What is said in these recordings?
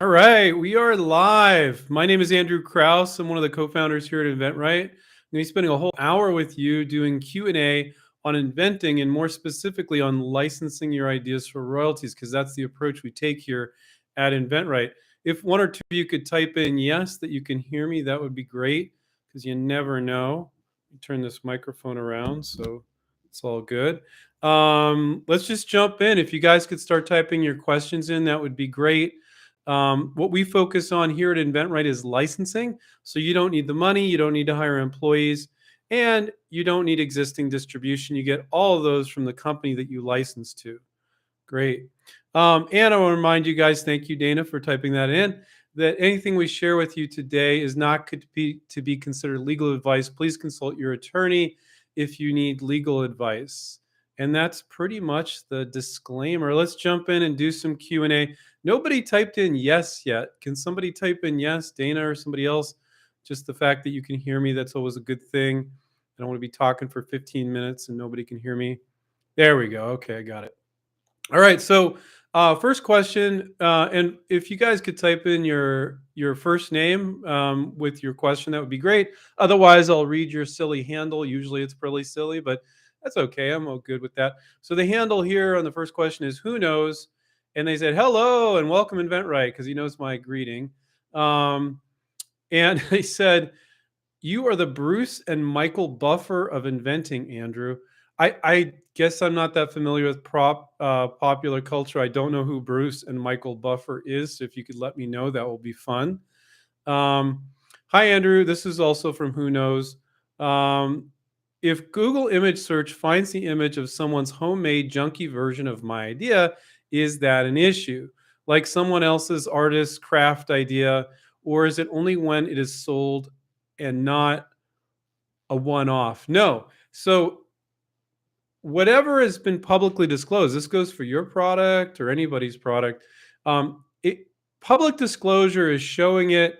All right, we are live. My name is Andrew Krause. I'm one of the co-founders here at InventRight. I'm going to be spending a whole hour with you doing Q&A on inventing and more specifically on licensing your ideas for royalties, because that's the approach we take here at InventRight. If one or two of you could type in yes that you can hear me, that would be great, because you never know. Turn this microphone around so it's all good. Let's just jump in. If you guys could start typing your questions in, that would be great. What we focus on here at InventRight is licensing. So you don't need the money, you don't need to hire employees, and you don't need existing distribution. You get all of those from the company that you license to. Great. And I want to remind you guys, thank you, Dana, for typing that in, that anything we share with you today is not to be considered legal advice. Please consult your attorney if you need legal advice. And that's pretty much the disclaimer. Let's jump in and do some Q&A. Nobody typed in yes yet. Can somebody type in yes, Dana or somebody else? Just the fact that you can hear me, that's always a good thing. I don't want to be talking for 15 minutes and nobody can hear me. There we go. Okay, I got it. All right. So first question, and if you guys could type in your first name with your question, that would be great. Otherwise, I'll read your silly handle. Usually it's pretty silly, but that's okay. I'm all good with that. So the handle here on the first question is who knows? And they said, hello and welcome InventRight, because he knows my greeting. And they said, you are the Bruce and Michael Buffer of inventing, Andrew. I guess I'm not that familiar with popular culture. I don't know who Bruce and Michael Buffer is. So if you could let me know, that will be fun. Hi, Andrew. This is also from Who Knows. If Google image search finds the image of someone's homemade junky version of my idea, is that an issue? Like someone else's artist craft idea, or is it only when it is sold and not a one-off? No. So whatever has been publicly disclosed, this goes for your product or anybody's product. Public disclosure is showing it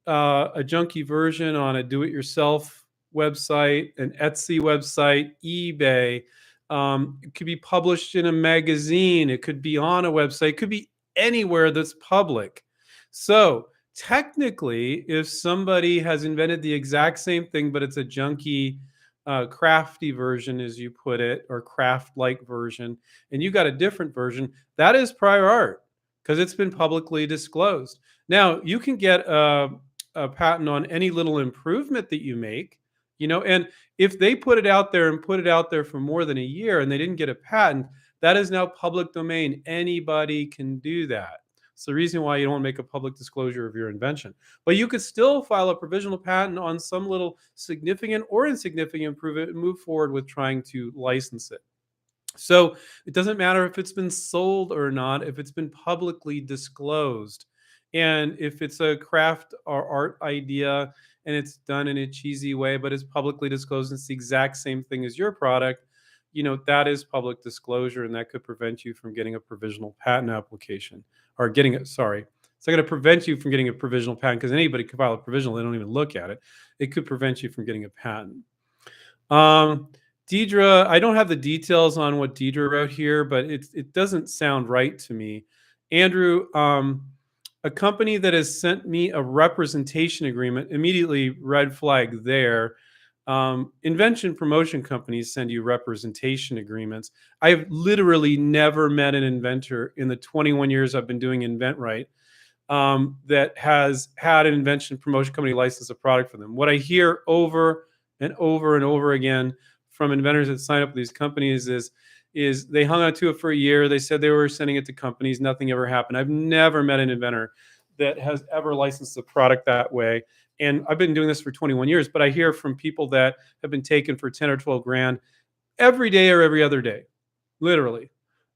a junky version on a do-it-yourself website, an Etsy website, eBay. It could be published in a magazine. It could be on a website. It could be anywhere that's public. So technically, if somebody has invented the exact same thing, but it's a junky, crafty version, as you put it, or craft-like version, and you got a different version, that is prior art because it's been publicly disclosed. Now, you can get a patent on any little improvement that you make, and if they put it out there and put it out there for more than a year and they didn't get a patent, that is now public domain. Anybody can do that. It's the reason why you don't make a public disclosure of your invention. But you could still file a provisional patent on some little significant or insignificant improvement and move forward with trying to license it. So it doesn't matter if it's been sold or not, if it's been publicly disclosed. And if it's a craft or art idea and it's done in a cheesy way, but it's publicly disclosed, it's the exact same thing as your product, that is public disclosure, and that could prevent you from getting a provisional patent application or getting it. Sorry. It's not going to prevent you from getting a provisional patent because anybody can file a provisional. They don't even look at it. It could prevent you from getting a patent. Deidre, I don't have the details on what Deidre wrote here, but it doesn't sound right to me. Andrew, a company that has sent me a representation agreement, immediately red flag there. Invention promotion companies send you representation agreements. I've literally never met an inventor in the 21 years I've been doing InventRight that has had an invention promotion company license a product for them. What I hear over and over and over again from inventors that sign up with these companies is they hung on to it for a year. They said they were sending it to companies. Nothing ever happened. I've never met an inventor that has ever licensed a product that way. And I've been doing this for 21 years, but I hear from people that have been taken for 10 or 12 grand every day or every other day, literally.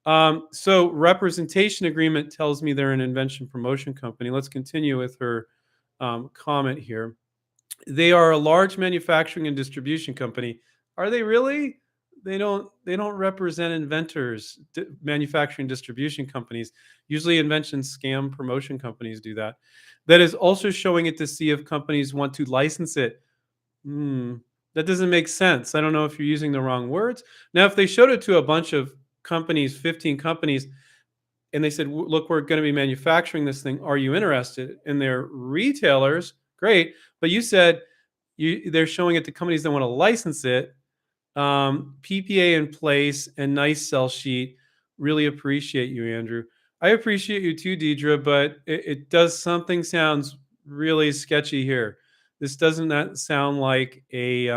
So representation agreement tells me they're an invention promotion company. Let's continue with her comment here. They are a large manufacturing and distribution company. Are they really? They don't represent inventors, manufacturing distribution companies. Usually invention scam promotion companies do that. That is also showing it to see if companies want to license it. That doesn't make sense. I don't know if you're using the wrong words. Now, if they showed it to a bunch of companies, 15 companies, and they said, Look, we're going to be manufacturing this thing. Are you interested?" And they're retailers. Great. But you said they're showing it to companies that want to license it. PPA in place and nice sell sheet. Really appreciate you, Andrew. I appreciate you too, Deidre, but it does something sounds really sketchy here. This doesn't that sound like a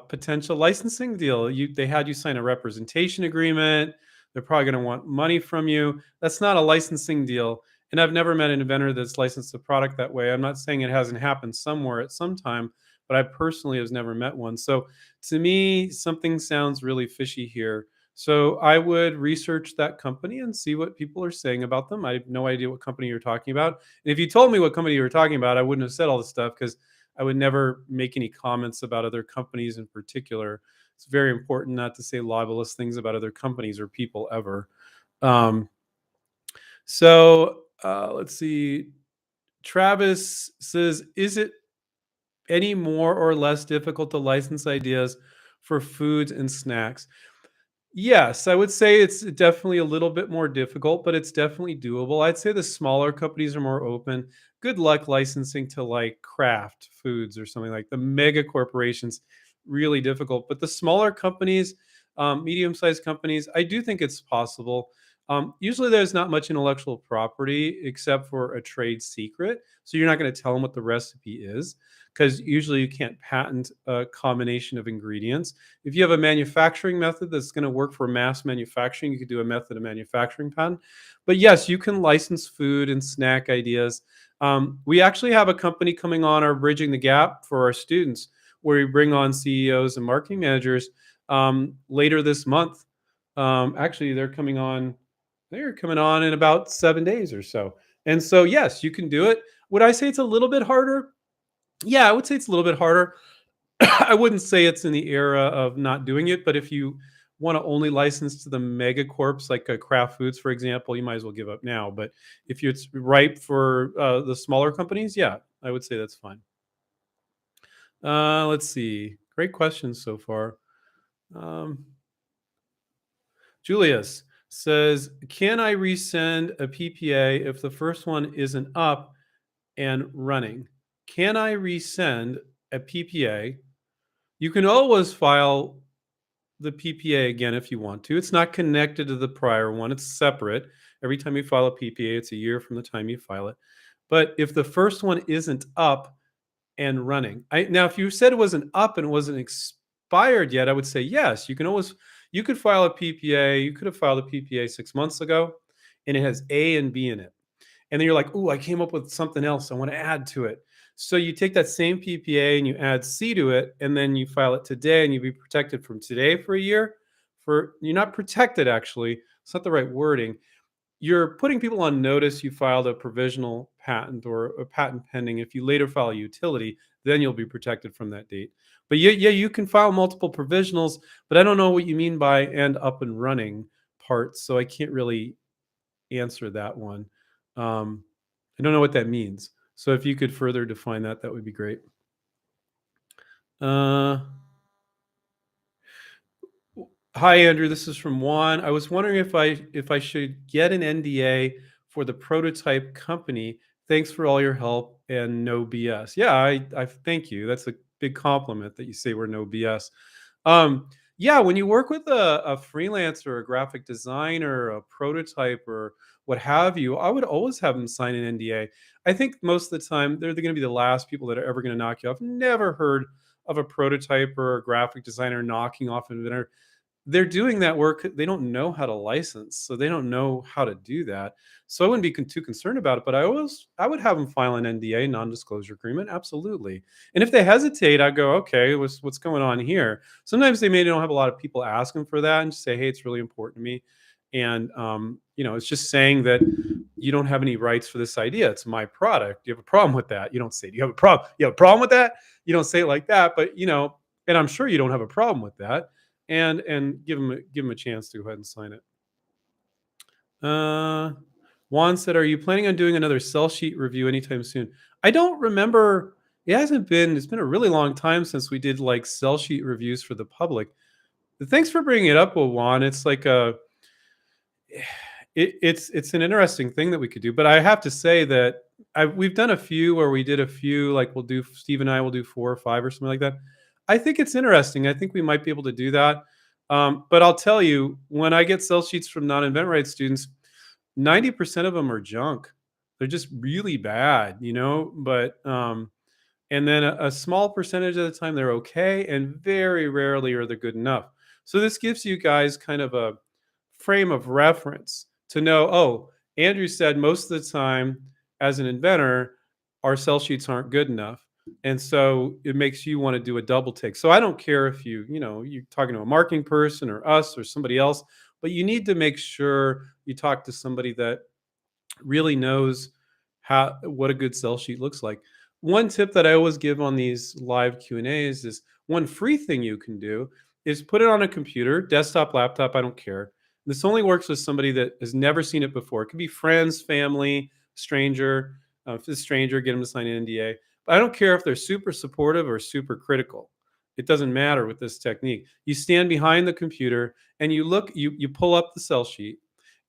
potential licensing deal. They had you sign a representation agreement. They're probably going to want money from you. That's not a licensing deal. And I've never met an inventor that's licensed a product that way. I'm not saying it hasn't happened somewhere at some time, but I personally have never met one. So to me, something sounds really fishy here. So I would research that company and see what people are saying about them. I have no idea what company you're talking about. And if you told me what company you were talking about, I wouldn't have said all this stuff because I would never make any comments about other companies in particular. It's very important not to say libelous things about other companies or people ever. Um, let's see. Travis says, "Is it any more or less difficult to license ideas for foods and snacks?" Yes, I would say it's definitely a little bit more difficult, but it's definitely doable. I'd say the smaller companies are more open. Good luck licensing to like Kraft Foods or something like the mega corporations, really difficult. But the smaller companies, medium-sized companies, I do think it's possible. Usually there's not much intellectual property except for a trade secret. So you're not going to tell them what the recipe is because usually you can't patent a combination of ingredients. If you have a manufacturing method that's going to work for mass manufacturing, you could do a method of manufacturing patent. But yes, you can license food and snack ideas. We actually have a company coming on our Bridging the Gap for our students, where we bring on CEOs and marketing managers later this month. Actually, they're coming on. They're coming on in about 7 days or so. And so, yes, you can do it. Would I say it's a little bit harder? Yeah, I would say it's a little bit harder. I wouldn't say it's in the era of not doing it, but if you want to only license to the mega corps like Kraft Foods, for example, you might as well give up now. But if it's ripe for the smaller companies, yeah, I would say that's fine. Let's see. Great questions so far. Um, Julius says, "Can I resend a PPA if the first one isn't up and running? Can I resend a PPA? You can always file the PPA again if you want to. It's not connected to the prior one, it's separate. Every time you file a PPA, it's a year from the time you file it. But if the first one isn't up and running, now if you said it wasn't up and it wasn't expired yet, I would say yes. You could file a PPA. You could have filed a PPA 6 months ago, and it has A and B in it. And then you're like, "Ooh, I came up with something else I want to add to it." So you take that same PPA and you add C to it, and then you file it today, and you'll be protected from today for a year. For you're not protected actually. It's not the right wording. You're putting people on notice you filed a provisional patent or a patent pending. If you later file a utility, then you'll be protected from that date. But yeah, you can file multiple provisionals, but I don't know what you mean by "and up and running" parts, so I can't really answer that one. Um, I don't know what that means. So if you could further define that, that would be great. Uh, Hi, Andrew. This is from Juan. I was wondering if I should get an NDA for the prototype company. Thanks for all your help and no BS. Yeah, I thank you. That's a big compliment that you say we're no BS. Yeah, when you work with a freelancer, a graphic designer, a prototype, or what have you, I would always have them sign an NDA. I think most of the time they're going to be the last people that are ever going to knock you off. Never heard of a prototype or a graphic designer knocking off an inventor. They're doing that work. They don't know how to license, so they don't know how to do that. So I wouldn't be too concerned about it. But I would have them file an NDA, non-disclosure agreement, absolutely. And if they hesitate, I go, okay, what's going on here? Sometimes they may don't have a lot of people asking for that, and just say, hey, it's really important to me, and it's just saying that you don't have any rights for this idea. It's my product. You have a problem with that? You don't say, do you have a problem? You have a problem with that? You don't say it like that, but and I'm sure you don't have a problem with that and give them a chance to go ahead and sign it. Uh, Juan said, "Are you planning on doing another sell sheet review anytime soon?" I don't remember. It hasn't been. It's been a really long time since we did like sell sheet reviews for the public. But thanks for bringing it up, Juan. It's like It's an interesting thing that we could do, but I have to say that we've done a few where we did a few, like we'll do Steve and I will do 4 or 5 or something like that. I think it's interesting. I think we might be able to do that. But I'll tell you, when I get sell sheets from non-InventRight students, 90% of them are junk. They're just really bad, But and then a small percentage of the time they're okay, and very rarely are they good enough. So this gives you guys kind of a frame of reference to know, oh, Andrew said most of the time as an inventor, our sell sheets aren't good enough. And so it makes you want to do a double take. So I don't care if you're talking to a marketing person or us or somebody else, but you need to make sure you talk to somebody that really knows what a good sell sheet looks like. One tip that I always give on these live Q&As is one free thing you can do is put it on a computer, desktop, laptop, I don't care. This only works with somebody that has never seen it before. It could be friends, family, stranger. If it's a stranger, get them to sign an NDA. But I don't care if they're super supportive or super critical. It doesn't matter with this technique. You stand behind the computer and you pull up the sell sheet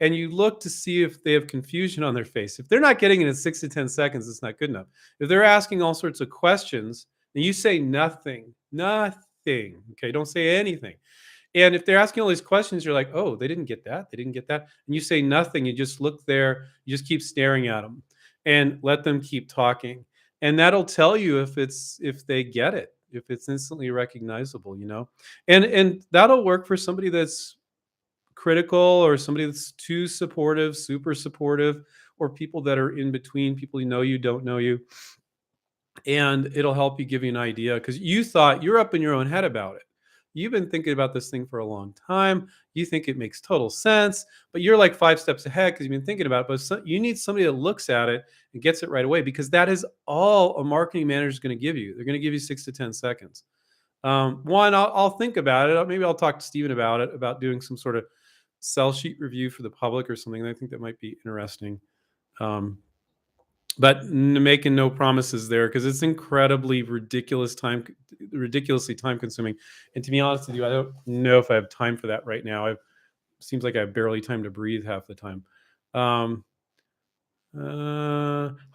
and you look to see if they have confusion on their face. If they're not getting it in 6 to 10 seconds, it's not good enough. If they're asking all sorts of questions, and you say nothing, nothing. Okay, don't say anything. And if they're asking all these questions, you're like, oh, they didn't get that. They didn't get that. And you say nothing. You just look there. You just keep staring at them and let them keep talking. And that'll tell you if they get it, if it's instantly recognizable. And that'll work for somebody that's critical or somebody that's too supportive, super supportive, or people that are in between, people you don't know you. And it'll help you give you an idea because you thought you're up in your own head about it. You've been thinking about this thing for a long time. You think it makes total sense, but you're like 5 steps ahead because you've been thinking about it. But you need somebody that looks at it and gets it right away because that is all a marketing manager is going to give you. They're going to give you 6 to 10 seconds. One, I'll think about it. Maybe I'll talk to Steven about it, about doing some sort of sell sheet review for the public or something. I think that might be interesting. But making no promises there because it's incredibly ridiculously time consuming. And to be honest with you, I don't know if I have time for that right now. It seems like I have barely time to breathe half the time. Hi,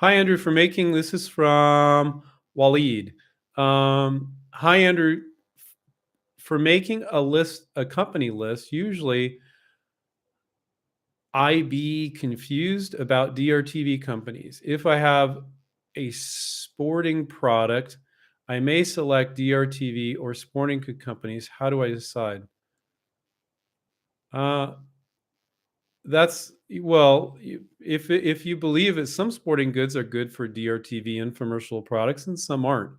Andrew, for making this is from Waleed. Hi, Andrew, for making a company list, usually I be confused about DRTV companies. If I have a sporting product, I may select DRTV or sporting good companies. How do I decide? Uh, that's well, if you believe that some sporting goods are good for DRTV infomercial products and some aren't.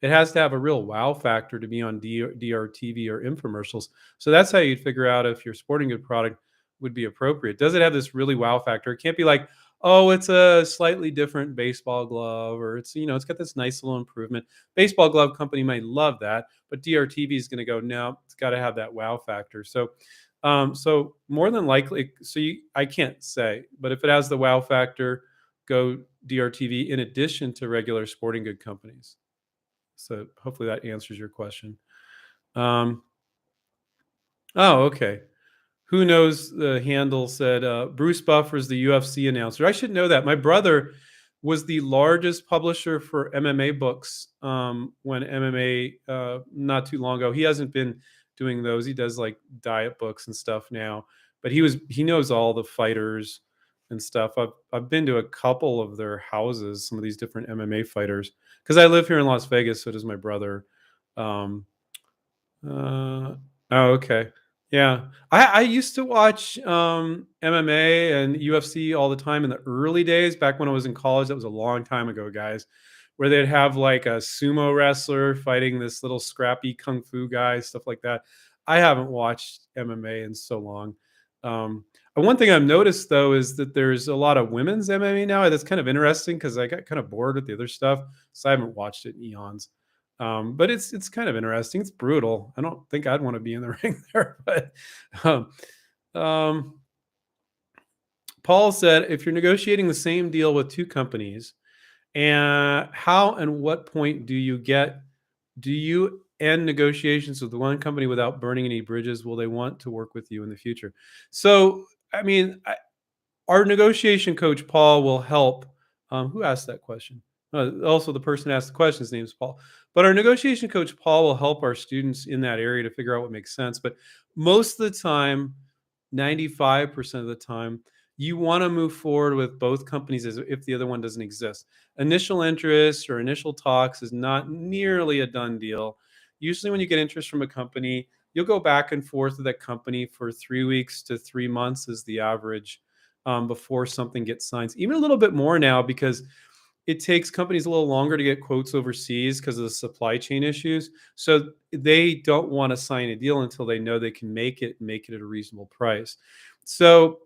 It has to have a real wow factor to be on DRTV or infomercials. So that's how you'd figure out if your sporting good product would be appropriate. Does it have this really wow factor? It can't be like, oh, it's a slightly different baseball glove, or it's got this nice little improvement. Baseball glove company might love that, but DRTV is going to go, no, it's got to have that wow factor. So more than likely, I can't say, but if it has the wow factor, go DRTV in addition to regular sporting good companies. So hopefully that answers your question. Oh, okay. Who knows? The handle said Bruce Buffer is the UFC announcer. I should know that. My brother was the largest publisher for MMA books when MMA not too long ago. He hasn't been doing those. He does like diet books and stuff now. But he knows all the fighters and stuff. I've been to a couple of their houses, some of these different MMA fighters, because I live here in Las Vegas. So does my brother. Um, oh, okay. Yeah. I used to watch MMA and UFC all the time in the early days, back when I was in college. That was a long time ago, guys, where they'd have like a sumo wrestler fighting this little scrappy kung fu guy, stuff like that. I haven't watched MMA in so long. And one thing I've noticed though is that there's a lot of women's MMA now. That's kind of interesting because I got kind of bored with the other stuff, so I haven't watched it in eons. But it's kind of interesting. It's brutal. I don't think I'd want to be in the ring there. But um, um, Paul said, if you're negotiating the same deal with two companies, and how and what point do you end negotiations with one company without burning any bridges? Will they want to work with you in the future? So, I mean, Our negotiation coach, Paul, will help. Who asked that question? Also, the person who asked the question, his name is Paul. But our negotiation coach, Paul, will help our students in that area to figure out what makes sense. But most of the time, 95% of the time, you want to move forward with both companies as if the other one doesn't exist. Initial interest or initial talks is not nearly a done deal. Usually, when you get interest from a company, you'll go back and forth with that company for 3 weeks to 3 months, is the average, before something gets signed. Even a little bit more now, because it takes companies a little longer to get quotes overseas because of the supply chain issues. So they don't want to sign a deal until they know they can make it at a reasonable price. So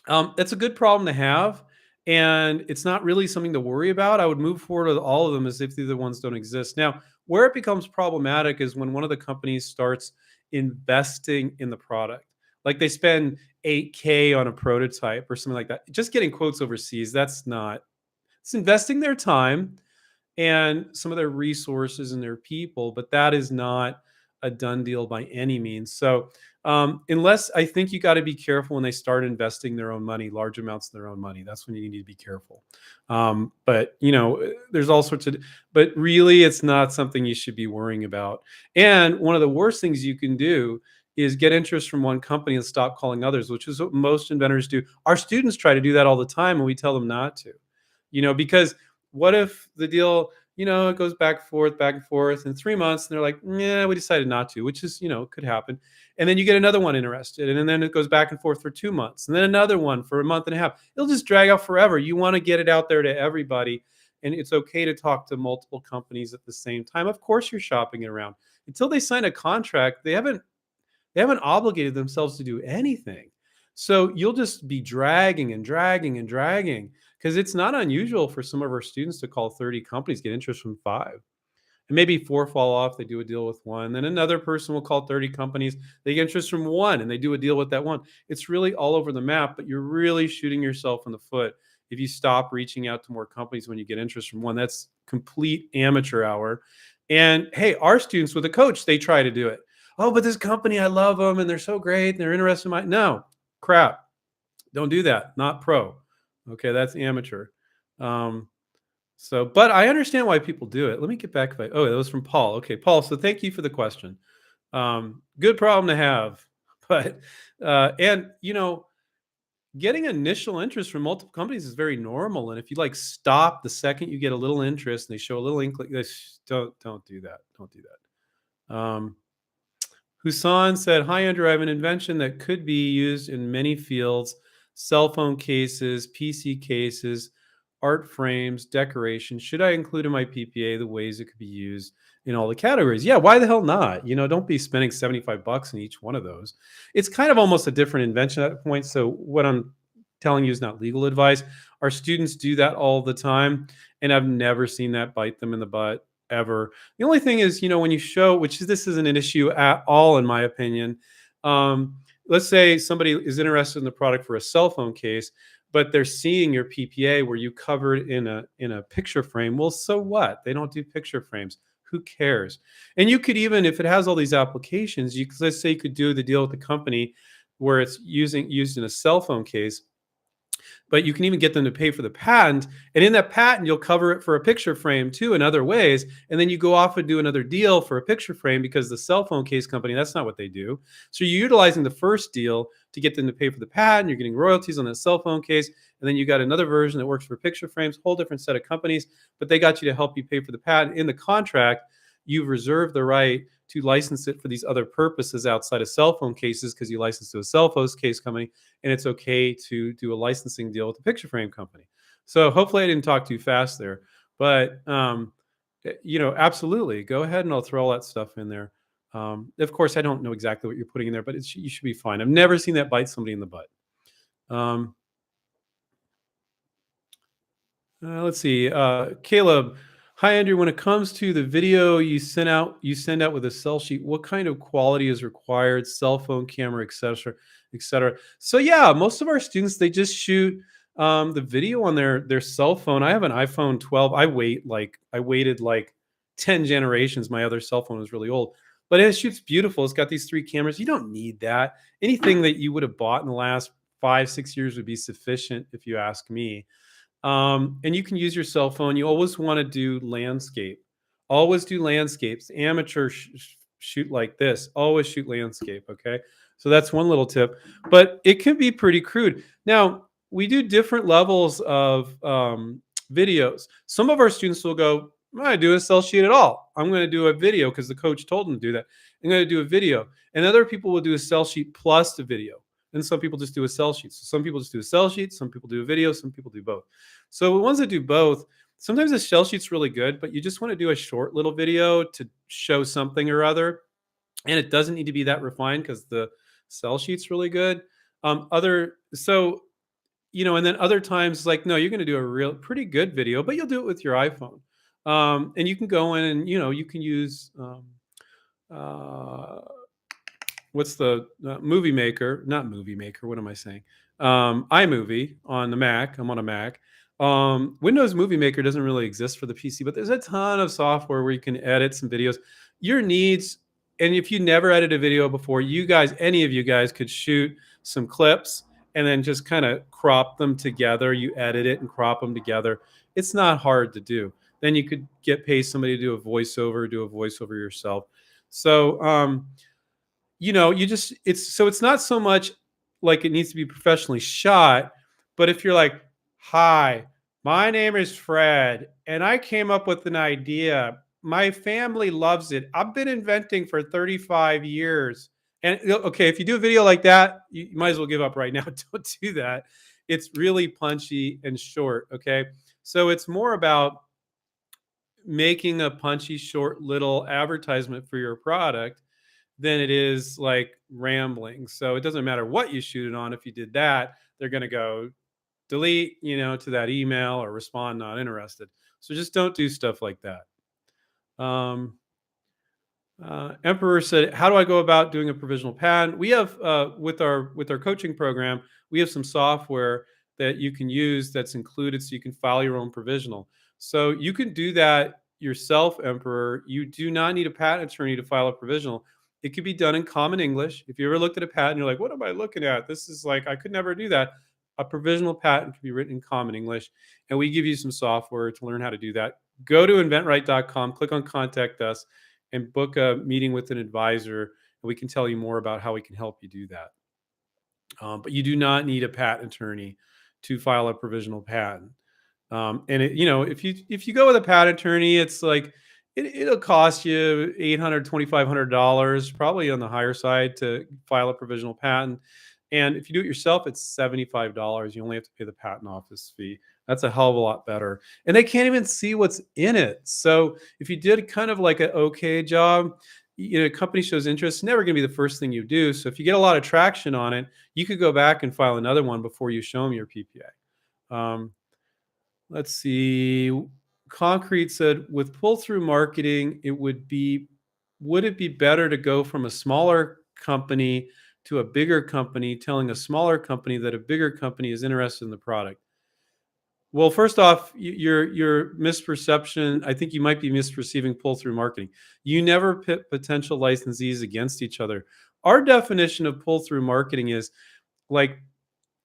it's a good problem to have, and it's not really something to worry about. I would move forward with all of them as if the other ones don't exist. Now, where it becomes problematic is when one of the companies starts investing in the product. Like they spend 8K on a prototype or something like that. Just getting quotes overseas, that's not, it's investing their time and some of their resources and their people, but that is not a done deal by any means. So, unless, I think you got to be careful when they start investing their own money, large amounts of their own money. That's when you need to be careful. But there's all sorts of, but really, it's not something you should be worrying about. And one of the worst things you can do is get interest from one company and stop calling others, which is what most inventors do. Our students try to do that all the time, and we tell them not to. Because what if the deal, it goes back and forth in 3 months, and they're like, yeah, we decided not to, which is, could happen. And then you get another one interested, and then it goes back and forth for 2 months, and then another one for a month and a half. It'll just drag out forever. You want to get it out there to everybody. And it's okay to talk to multiple companies at the same time. Of course, you're shopping it around until they sign a contract. They haven't obligated themselves to do anything. So you'll just be dragging and dragging and dragging, because it's not unusual for some of our students to call 30 companies, get interest from five. And maybe four fall off, they do a deal with one. Then another person will call 30 companies, they get interest from one, and they do a deal with that one. It's really all over the map, but you're really shooting yourself in the foot if you stop reaching out to more companies when you get interest from one. That's complete amateur hour. And hey, our students with a coach, they try to do it. Oh, but this company, I love them and they're so great and they're interested in my. No, crap. Don't do that. Not pro. Okay, that's amateur. Um, but I understand why people do it. Let me get back. Oh, that was from Paul. Okay, Paul. So thank you for the question. Good problem to have, but and getting initial interest from multiple companies is very normal. And if you stop the second you get a little interest and they show a little inkling, don't do that. Don't do that. Husan said, "Hi, Andrew. I have an invention that could be used in many fields: cell phone cases, PC cases, art frames, decoration. Should I include in my PPA the ways it could be used in all the categories?" Yeah, why the hell not? Don't be spending $75 in each one of those. It's kind of almost a different invention at that point. So what I'm telling you is not legal advice. Our students do that all the time, and I've never seen that bite them in the butt ever. The only thing is, when you show, this isn't an issue at all, in my opinion. Let's say somebody is interested in the product for a cell phone case, but they're seeing your PPA where you cover it in a picture frame. Well, so what? They don't do picture frames. Who cares? And you could even, if it has all these applications, let's say you could do the deal with the company where it's used in a cell phone case, but you can even get them to pay for the patent. And in that patent, you'll cover it for a picture frame too in other ways. And then you go off and do another deal for a picture frame, because the cell phone case company, that's not what they do. So you're utilizing the first deal to get them to pay for the patent. You're getting royalties on that cell phone case. And then you got another version that works for picture frames, whole different set of companies, but they got you to help you pay for the patent. In the contract, you've reserved the right to license it for these other purposes outside of cell phone cases, because you license to a cell phone case company, and it's okay to do a licensing deal with the picture frame company. So hopefully I didn't talk too fast there, but absolutely go ahead and I'll throw all that stuff in there. Of course, I don't know exactly what you're putting in there, but you should be fine. I've never seen that bite somebody in the butt. Let's see. Caleb, hi Andrew. When it comes to the video you send out with a cell sheet, what kind of quality is required? Cell phone camera, etc., etc. So yeah, most of our students, they just shoot the video on their cell phone. I have an iPhone 12. I waited like 10 generations. My other cell phone was really old, but it shoots beautiful. It's got these 3 cameras. You don't need that. Anything that you would have bought in the last 5, 6 years would be sufficient if you ask me. And you can use your cell phone. You always want to do landscape. Always do landscapes. Amateur shoot like this. Always shoot landscape. Okay. So that's one little tip, but it can be pretty crude. Now, we do different levels of videos. Some of our students will go, I'm not going to do a sell sheet at all. I'm going to do a video because the coach told them to do that. I'm going to do a video. And other people will do a sell sheet plus the video. And some people just do a sell sheet. So some people just do a sell sheet. Some people do a video. Some people do both. So the ones that do both, sometimes the sell sheet's really good, but you just want to do a short little video to show something or other. And it doesn't need to be that refined because the sell sheet's really good. And then other times, like, no, you're going to do a real pretty good video, but you'll do it with your iPhone. And you can go in and, you can use, uh, what's the movie maker? Not movie maker. What am I saying? iMovie on the Mac. I'm on a Mac. Windows Movie Maker doesn't really exist for the PC, but there's a ton of software where you can edit some videos. Your needs, and if you never edited a video before, any of you guys could shoot some clips and then just kind of crop them together. You edit it and crop them together. It's not hard to do. Then you could pay somebody to do a voiceover yourself. So, it's not so much like it needs to be professionally shot, but if you're like, hi, my name is Fred, and I came up with an idea. My family loves it. I've been inventing for 35 years. And okay, if you do a video like that, you might as well give up right now. Don't do that. It's really punchy and short. Okay. So it's more about making a punchy, short little advertisement for your product than it is like rambling. So it doesn't matter what you shoot it on. If you did that, they're going to go delete, to that email or respond not interested. So just don't do stuff like that. Emperor said, "How do I go about doing a provisional patent?" We have with our coaching program, we have some software that you can use that's included, so you can file your own provisional. So you can do that yourself, Emperor. You do not need a patent attorney to file a provisional. It could be done in common English. If you ever looked at a patent, you're like, "What am I looking at? This is like I could never do that." A provisional patent can be written in common English, and we give you some software to learn how to do that. Go to inventright.com, click on Contact Us, and book a meeting with an advisor, and we can tell you more about how we can help you do that. But you do not need a patent attorney to file a provisional patent. If you go with a patent attorney, it's like it'll cost you $800, $2,500, probably on the higher side, to file a provisional patent. And if you do it yourself, it's $75. You only have to pay the patent office fee. That's a hell of a lot better. And they can't even see what's in it. So if you did kind of like an okay job, company shows interest, it's never going to be the first thing you do. So if you get a lot of traction on it, you could go back and file another one before you show them your PPA. Let's see. Concrete said, with pull-through marketing, would it be better to go from a smaller company to a bigger company, telling a smaller company that a bigger company is interested in the product? Well, first off, your misperception. I think you might be misperceiving pull-through marketing. You never pit potential licensees against each other. Our definition of pull-through marketing is like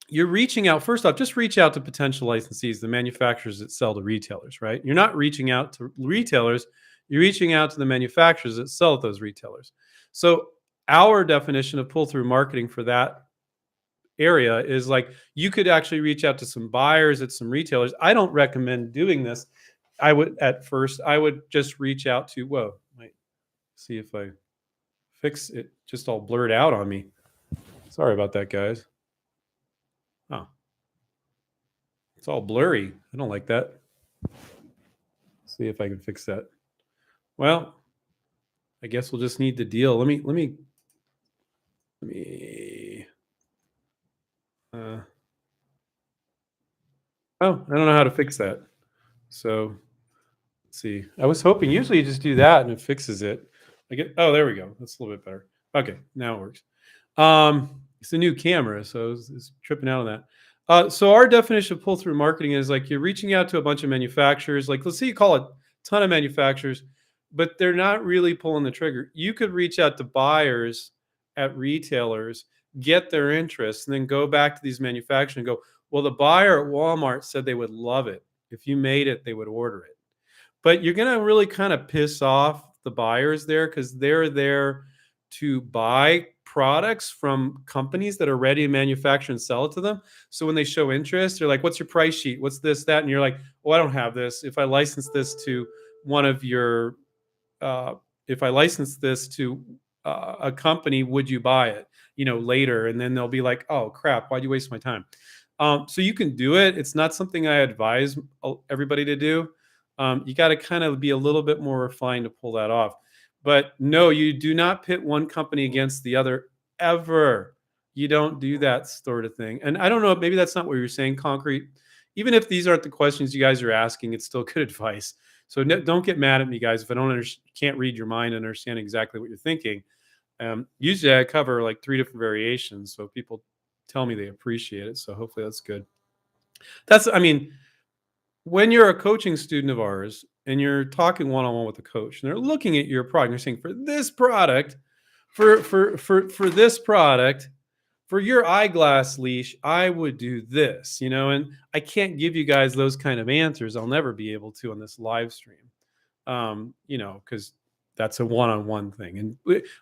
you're reaching out. First off, just reach out to potential licensees, the manufacturers that sell to retailers, right? You're not reaching out to retailers. You're reaching out to the manufacturers that sell at those retailers. So our definition of pull-through marketing for that area is like you could actually reach out to some buyers at some retailers. I don't recommend doing this. I would just reach out to, wait, see if I fix it. Just all blurred out on me. Sorry about that, guys. Oh, it's all blurry. I don't like that. See if I can fix that. Well, I guess we'll just need the deal. Let me I don't know how to fix that. So let's see. I was hoping usually you just do that and it fixes it. There we go. That's a little bit better. Okay, now it works. It's a new camera, so it's tripping out on that. So our definition of pull-through marketing is like you're reaching out to a bunch of manufacturers. Like, let's say you call a ton of manufacturers, but they're not really pulling the trigger. You could reach out to buyers at retailers get their interest, and then go back to these manufacturers and go, well, the buyer at Walmart said they would love it. If you made it, they would order it. But you're going to really kind of piss off the buyers there because they're there to buy products from companies that are ready to manufacture and sell it to them. So when they show interest, they're like, what's your price sheet? What's this, that? And you're like, oh, I don't have this. If I license this to one of your uh, if I license this to a company, would you buy it? Later, and then they'll be like, "Oh crap, why'd you waste my time?" So you can do it. It's not something I advise everybody to do. You got to kind of be a little bit more refined to pull that off. But no, you do not pit one company against the other ever. You don't do that sort of thing. And I don't know, maybe that's not what you're saying, Concrete. Even if these aren't the questions you guys are asking, it's still good advice. So don't get mad at me, guys, if I can't read your mind and understand exactly what you're thinking. Usually I cover like 3 different variations, so people tell me they appreciate it. So hopefully that's good. I mean, when you're a coaching student of ours and you're talking one-on-one with a coach and they're looking at your product, and they're saying, for this product, for this product, for your eyeglass leash, I would do this, and I can't give you guys those kind of answers. I'll never be able to on this live stream, because that's a one-on-one thing. And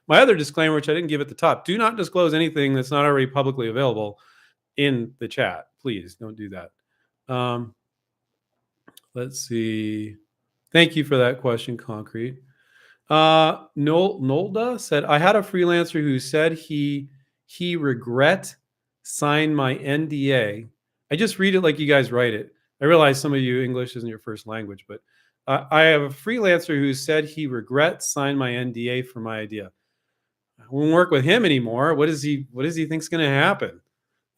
my other disclaimer, which I didn't give at the top, do not disclose anything that's not already publicly available in the chat. Please don't do that. Let's see. Thank you for that question, Concrete. Nolda said, I had a freelancer who said he regret signed my NDA. I just read it like you guys write it. I realize some of you English isn't your first language, but I have a freelancer who said he regrets signed my NDA for my idea. I won't work with him anymore. What does he think's going to happen?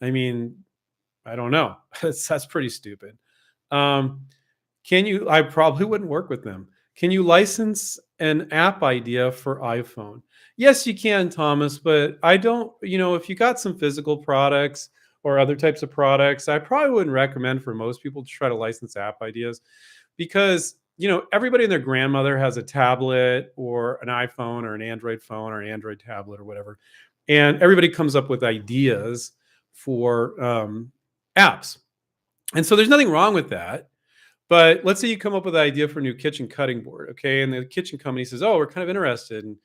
I mean, I don't know. That's pretty stupid. I probably wouldn't work with them. Can you license an app idea for iPhone? Yes, you can, Thomas, but I don't, if you got some physical products or other types of products, I probably wouldn't recommend for most people to try to license app ideas because, everybody and their grandmother has a tablet or an iPhone or an Android phone or an Android tablet or whatever. And everybody comes up with ideas for apps. And so there's nothing wrong with that. But let's say you come up with an idea for a new kitchen cutting board, okay? And the kitchen company says, "Oh, we're kind of interested. And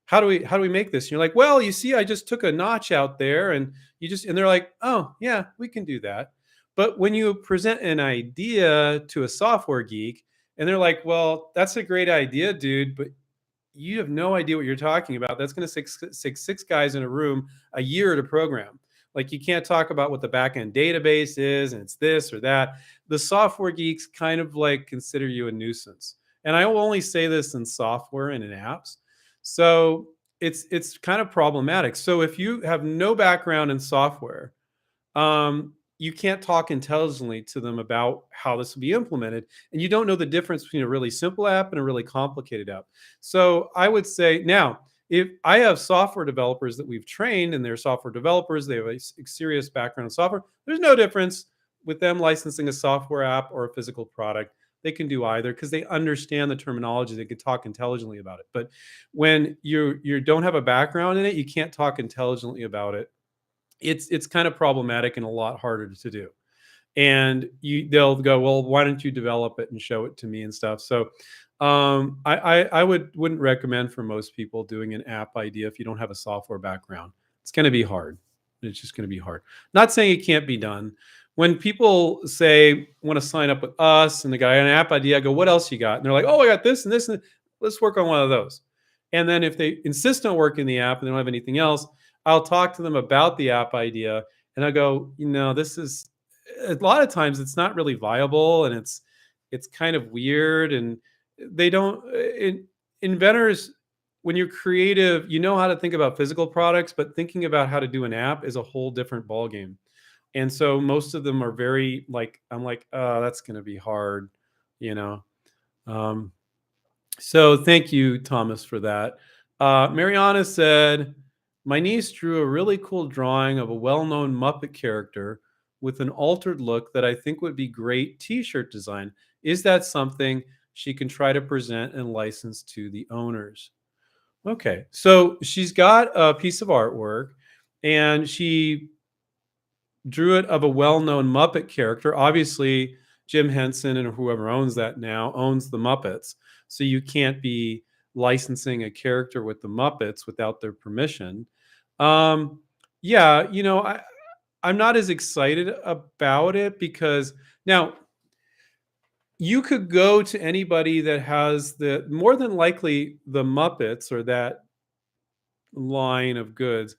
how do we make this?" And you're like, "Well, you see, I just took a notch out there, and and they're like, "Oh, yeah, we can do that." But when you present an idea to a software geek, and they're like, "Well, that's a great idea, dude, but you have no idea what you're talking about. That's going to take six guys in a room a year to program. Like you can't talk about what the backend database is and it's this or that." The software geeks kind of like consider you a nuisance. And I will only say this in software and in apps. So it's kind of problematic. So if you have no background in software, you can't talk intelligently to them about how this will be implemented. And you don't know the difference between a really simple app and a really complicated app. So I would say now, if I have software developers that we've trained and they're software developers, they have a serious background in software, there's no difference with them licensing a software app or a physical product. They can do either because they understand the terminology. They can talk intelligently about it. But when you don't have a background in it, you can't talk intelligently about it. It's kind of problematic and a lot harder to do. And they'll go, well, why don't you develop it and show it to me and stuff. So I wouldn't recommend for most people doing an app idea if you don't have a software background. It's going to be hard. It's just going to be hard. Not saying it can't be done. When people say want to sign up with us and the guy an app idea, I go, what else you got? And they're like, oh, I got this and this, and let's work on one of those. And then if they insist on working the app and they don't have anything else, I'll talk to them about the app idea. And I go, this is a lot of times it's not really viable and it's kind of weird. And they don't, inventors, when you're creative, you know how to think about physical products, but thinking about how to do an app is a whole different ballgame. And so most of them are very like, I'm like, oh, that's going to be hard, So thank you, Thomas, for that. Mariana said, my niece drew a really cool drawing of a well-known Muppet character with an altered look that I think would be great t-shirt design. Is that something she can try to present and license to the owners? Okay, so she's got a piece of artwork and she drew it of a well-known Muppet character. Obviously, Jim Henson and whoever owns that now owns the Muppets, so you can't be licensing a character with the Muppets without their permission. Um, yeah, I'm not as excited about it because now you could go to anybody that has the more than likely the Muppets or that line of goods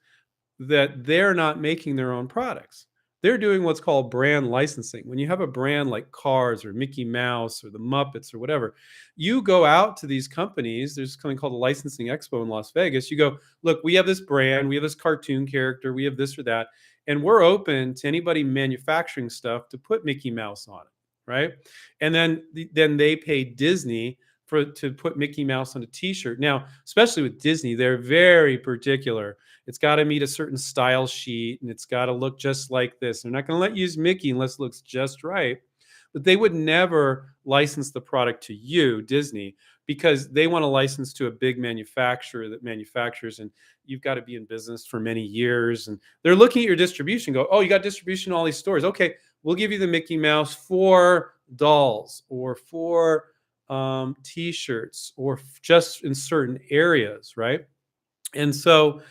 that they're not making their own products. They're doing what's called brand licensing. When you have a brand like Cars or Mickey Mouse or the Muppets or whatever, you go out to these companies. There's something called a licensing expo in Las Vegas. You go, look, we have this brand, we have this cartoon character, we have this or that, and we're open to anybody manufacturing stuff to put Mickey Mouse on it, right? And then they pay Disney to put Mickey Mouse on a T-shirt. Now, especially with Disney, they're very particular. It's got to meet a certain style sheet and it's got to look just like this. They're not going to let you use Mickey unless it looks just right. But they would never license the product to you, Disney, because they want to license to a big manufacturer that manufactures, and you've got to be in business for many years. And they're looking at your distribution, go, oh, you got distribution in all these stores. Okay, we'll give you the Mickey Mouse for dolls or for T-shirts or just in certain areas, right? And so,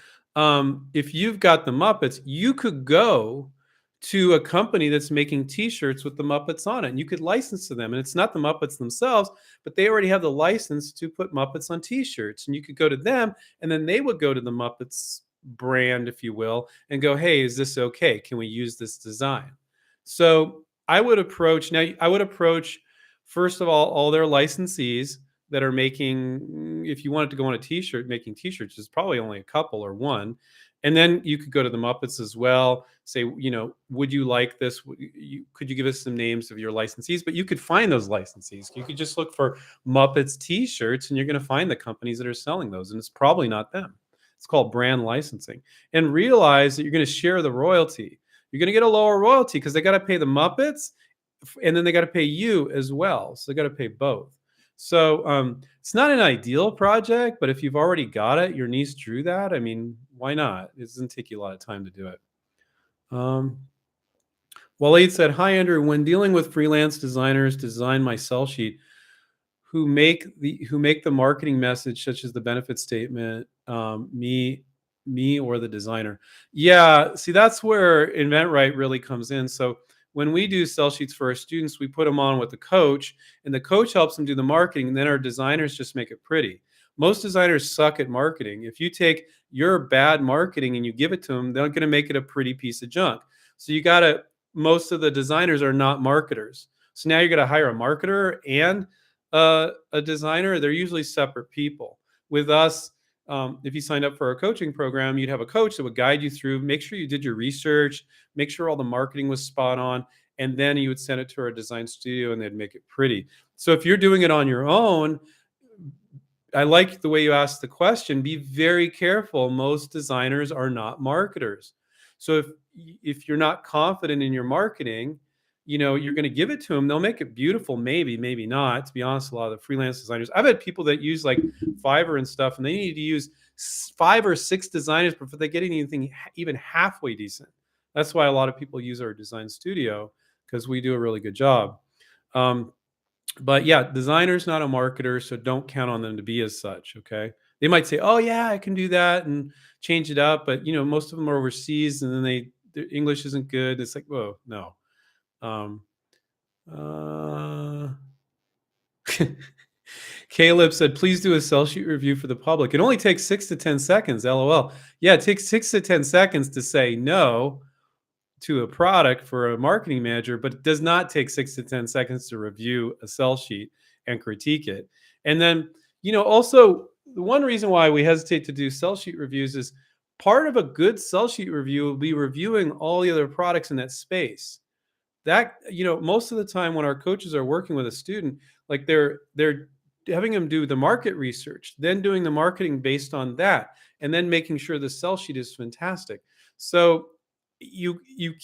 if you've got the Muppets, you could go to a company that's making T-shirts with the Muppets on it, and you could license to them. And it's not the Muppets themselves, but they already have the license to put Muppets on T-shirts, and you could go to them, and then they would go to the Muppets brand, if you will, and go, "Hey, is this okay? Can we use this design?" So I would approach first of all their licensees that are making, if you wanted to go on a T-shirt, making T-shirts, there's probably only a couple or one. And then you could go to the Muppets as well, say, would you like this? Could you give us some names of your licensees? But you could find those licensees. You could just look for Muppets T-shirts and you're going to find the companies that are selling those. And it's probably not them. It's called brand licensing. And realize that you're going to share the royalty. You're going to get a lower royalty because they got to pay the Muppets and then they got to pay you as well. So they got to pay both. So it's not an ideal project, but if you've already got it, your niece drew that. I mean, why not? It doesn't take you a lot of time to do it. Waleed said, "Hi Andrew. When dealing with freelance designers to design my sell sheet, who make the marketing message such as the benefit statement, me or the designer." Yeah, see, that's where InventRight really comes in. So when we do sell sheets for our students, we put them on with the coach, and the coach helps them do the marketing, and then our designers just make it pretty. Most designers suck at marketing. If you take your bad marketing and you give it to them, they're going to make it a pretty piece of junk. So most of the designers are not marketers. So now you're going to hire a marketer and a designer. They're usually separate people. With us, if you signed up for our coaching program, you'd have a coach that would guide you through, make sure you did your research, make sure all the marketing was spot on, and then you would send it to our design studio and they'd make it pretty. So if you're doing it on your own, I like the way you asked the question. Be very careful. Most designers are not marketers. So if you're not confident in your marketing, you're going to give it to them. They'll make it beautiful, maybe not. To be honest, a lot of the freelance designers, I've had people that use like Fiverr and stuff, and they need to use 5 or 6 designers before they get anything even halfway decent. That's why a lot of people use our design studio, because we do a really good job. But yeah, designer's not a marketer, so don't count on them to be as such. Okay, they might say, "Oh yeah, I can do that and change it up," but most of them are overseas, and then their English isn't good. It's like, whoa, no. Um, uh, Caleb said, "Please do a sell sheet review for the public. It only takes 6 to 10 seconds." LOL. Yeah, it takes 6 to 10 seconds to say no to a product for a marketing manager, but it does not take 6 to 10 seconds to review a sell sheet and critique it. And then, also the one reason why we hesitate to do sell sheet reviews is part of a good sell sheet review will be reviewing all the other products in that space. That, most of the time when our coaches are working with a student, like they're having them do the market research, then doing the marketing based on that, and then making sure the sell sheet is fantastic. So you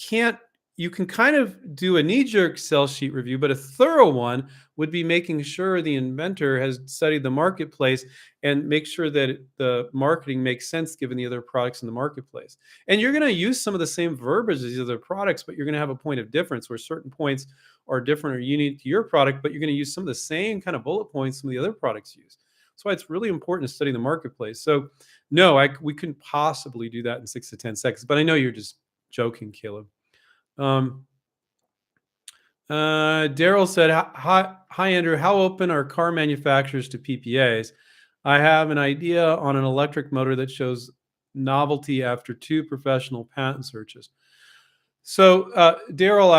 can't you can kind of do a knee-jerk sell sheet review, but a thorough one would be making sure the inventor has studied the marketplace and make sure that the marketing makes sense given the other products in the marketplace. And you're going to use some of the same verbiage as the other products, but you're going to have a point of difference where certain points are different or unique to your product, but you're going to use some of the same kind of bullet points some of the other products use. That's why it's really important to study the marketplace. So, no, we couldn't possibly do that in 6 to 10 seconds, but I know you're just joking, Caleb. Um, Daryl said, hi, Andrew. How open are car manufacturers to PPAs? I have an idea on an electric motor that shows novelty after 2 professional patent searches. So, Daryl,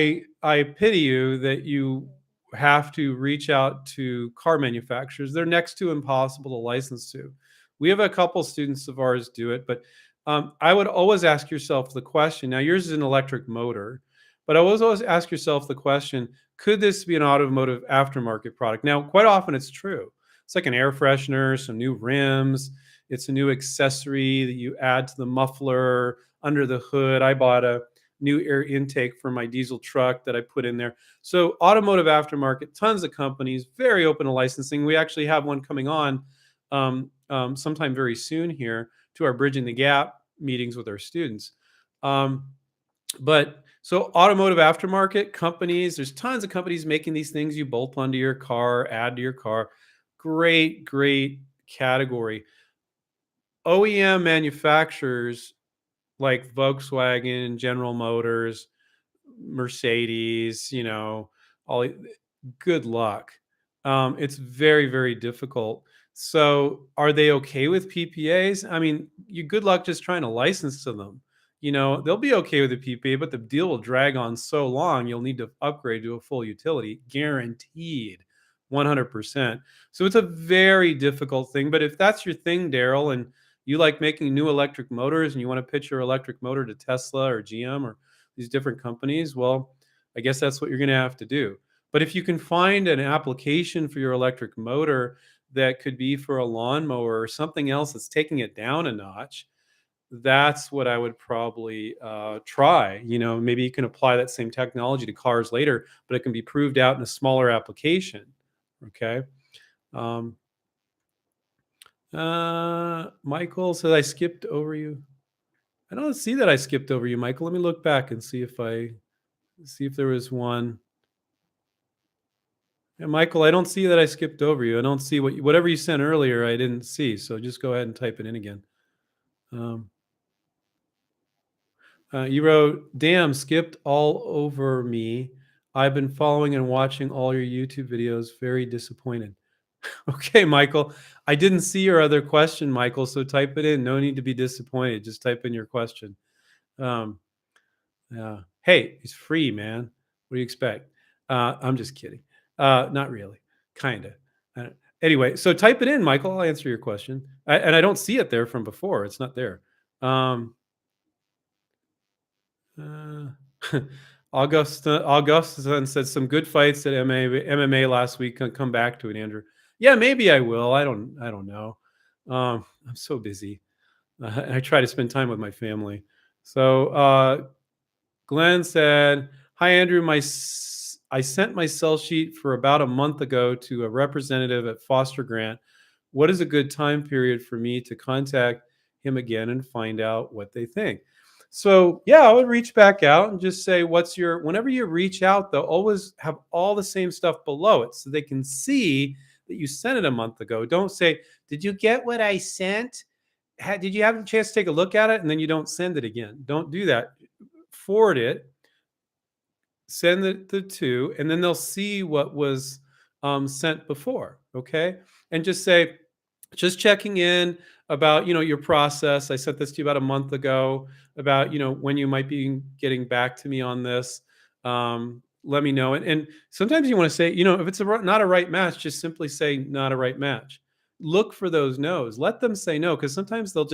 I pity you that you have to reach out to car manufacturers. They're next to impossible to license to. We have a couple students of ours do it, but I would always ask yourself the question. Now, yours is an electric motor, but I always ask yourself the question: could this be an automotive aftermarket product? Now, quite often it's true. It's like an air freshener, some new rims. It's a new accessory that you add to the muffler under the hood. I bought a new air intake for my diesel truck that I put in there. So automotive aftermarket, tons of companies, very open to licensing. We actually have one coming on sometime very soon here to our Bridging the Gap meetings with our students. But so automotive aftermarket companies, there's tons of companies making these things you bolt onto your car, add to your car. Great, great category. OEM manufacturers like Volkswagen, General Motors, Mercedes, all good luck. It's very, very difficult. So, are they okay with PPAs? I mean, you good luck just trying to license to them. They'll be okay with the PPA, but the deal will drag on so long, you'll need to upgrade to a full utility, guaranteed, 100%. So, it's a very difficult thing. But if that's your thing, Daryl, and you like making new electric motors and you want to pitch your electric motor to Tesla or GM or these different companies, well, I guess that's what you're going to have to do. But if you can find an application for your electric motor that could be for a lawnmower or something else that's taking it down a notch, that's what I would probably try. Maybe you can apply that same technology to cars later, but it can be proved out in a smaller application. Okay. Um, Michael said I skipped over you. I don't see that I skipped over you, Michael. Let me look back and see if there was one. Yeah, Michael, I don't see that I skipped over you. I don't see whatever you sent earlier. I didn't see. So just go ahead and type it in again. Um, you wrote, "Damn, skipped all over me. I've been following and watching all your YouTube videos. Very disappointed." Okay, Michael. I didn't see your other question, Michael. So type it in. No need to be disappointed. Just type in your question. Um, Yeah. Hey, it's free, man. What do you expect? I'm just kidding. Not really. Kind of. Anyway, so type it in, Michael. I'll answer your question. And I don't see it there from before. It's not there. Um, uh, Augustin said some good fights at MMA last week. Come back to it, Andrew. Yeah, maybe I will. I don't know. I'm so busy. I try to spend time with my family. So Glenn said, "Hi, Andrew. I sent my sell sheet for about a month ago to a representative at Foster Grant. What is a good time period for me to contact him again and find out what they think?" So, yeah, I would reach back out and just say, whenever you reach out, they'll always have all the same stuff below it so they can see that you sent it a month ago. Don't say, "Did you get what I sent? Did you have a chance to take a look at it?" And then you don't send it again. Don't do that. Forward it, send the two, and then they'll see what was sent before. Okay. And just say, just checking in about your process. I sent this to you about a month ago about when you might be getting back to me on this. Let me know. And sometimes you want to say, if it's not a right match, just simply say not a right match. Look for those no's. Let them say no, because sometimes a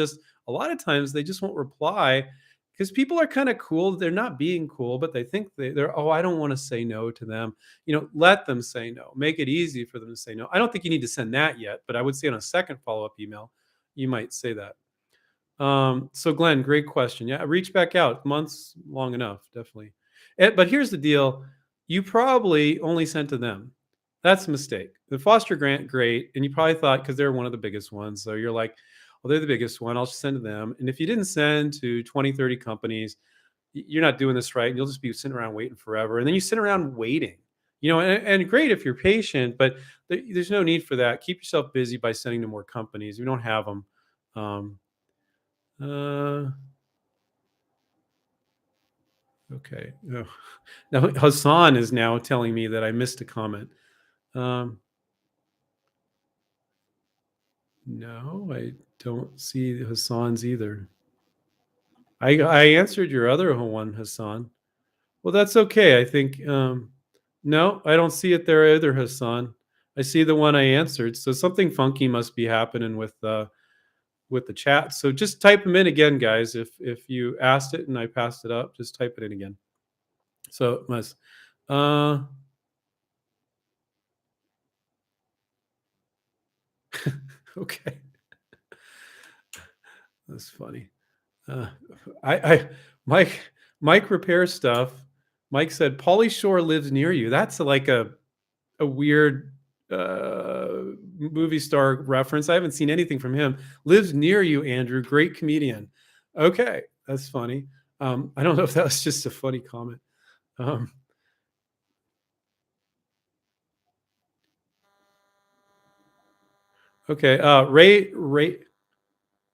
lot of times they just won't reply because people are kind of cool. They're not being cool, but they think they're, oh, I don't want to say no to them. Let them say no. Make it easy for them to say no. I don't think you need to send that yet, but I would say on a second follow-up email, you might say that. So Glenn, great question. Yeah, reach back out. Months long enough, definitely. But here's the deal: you probably only sent to them. That's a mistake. The foster grant, great, and you probably thought because they're one of the biggest ones, so you're like, well, they're the biggest one. I'll just send to them. And if you didn't send to 20, 30 companies, you're not doing this right, and you'll just be sitting around waiting forever. And then you sit around waiting. And great if you're patient, but there's no need for that. Keep yourself busy by sending to more companies. We don't have them. Um, uh, Okay. Oh. Now Hassan is now telling me that I missed a comment. Um, no, I don't see Hassan's either. I answered your other one, Hassan. Well, that's okay. I think no, I don't see it there either, Hassan. I see the one I answered. So something funky must be happening with the chat. So just type them in again, guys. If you asked it and I passed it up, just type it in again. So it must. Uh, okay, that's funny. Uh, I Mike Mike repairs stuff. Mike said Pauly Shore lives near you. That's like a weird movie star reference. I haven't seen anything from him. Lives near you, Andrew. Great comedian. Okay, that's funny. I don't know if that was just a funny comment. Um, okay, Ray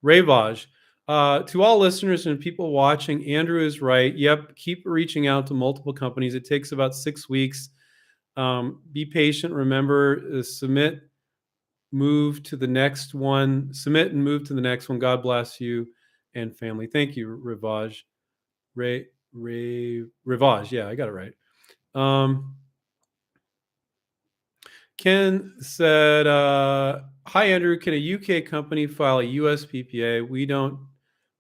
Vaj. To all listeners and people watching, Andrew is right. Yep, keep reaching out to multiple companies. It takes about 6 weeks. Be patient. Remember, submit, move to the next one. Submit and move to the next one. God bless you and family. Thank you, Rivaj. Rivaj. Yeah, I got it right. Um, Ken said, "Hi Andrew, can a UK company file a US PPA? We don't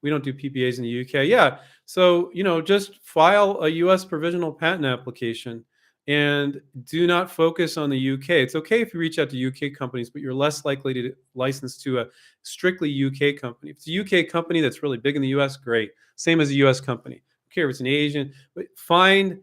do PPAs in the UK. Yeah, so just file a US provisional patent application and do not focus on the UK. It's okay if you reach out to UK companies, but you're less likely to license to a strictly UK company. If it's a UK company that's really big in the US, great. Same as a US company. I don't care if it's an Asian, but find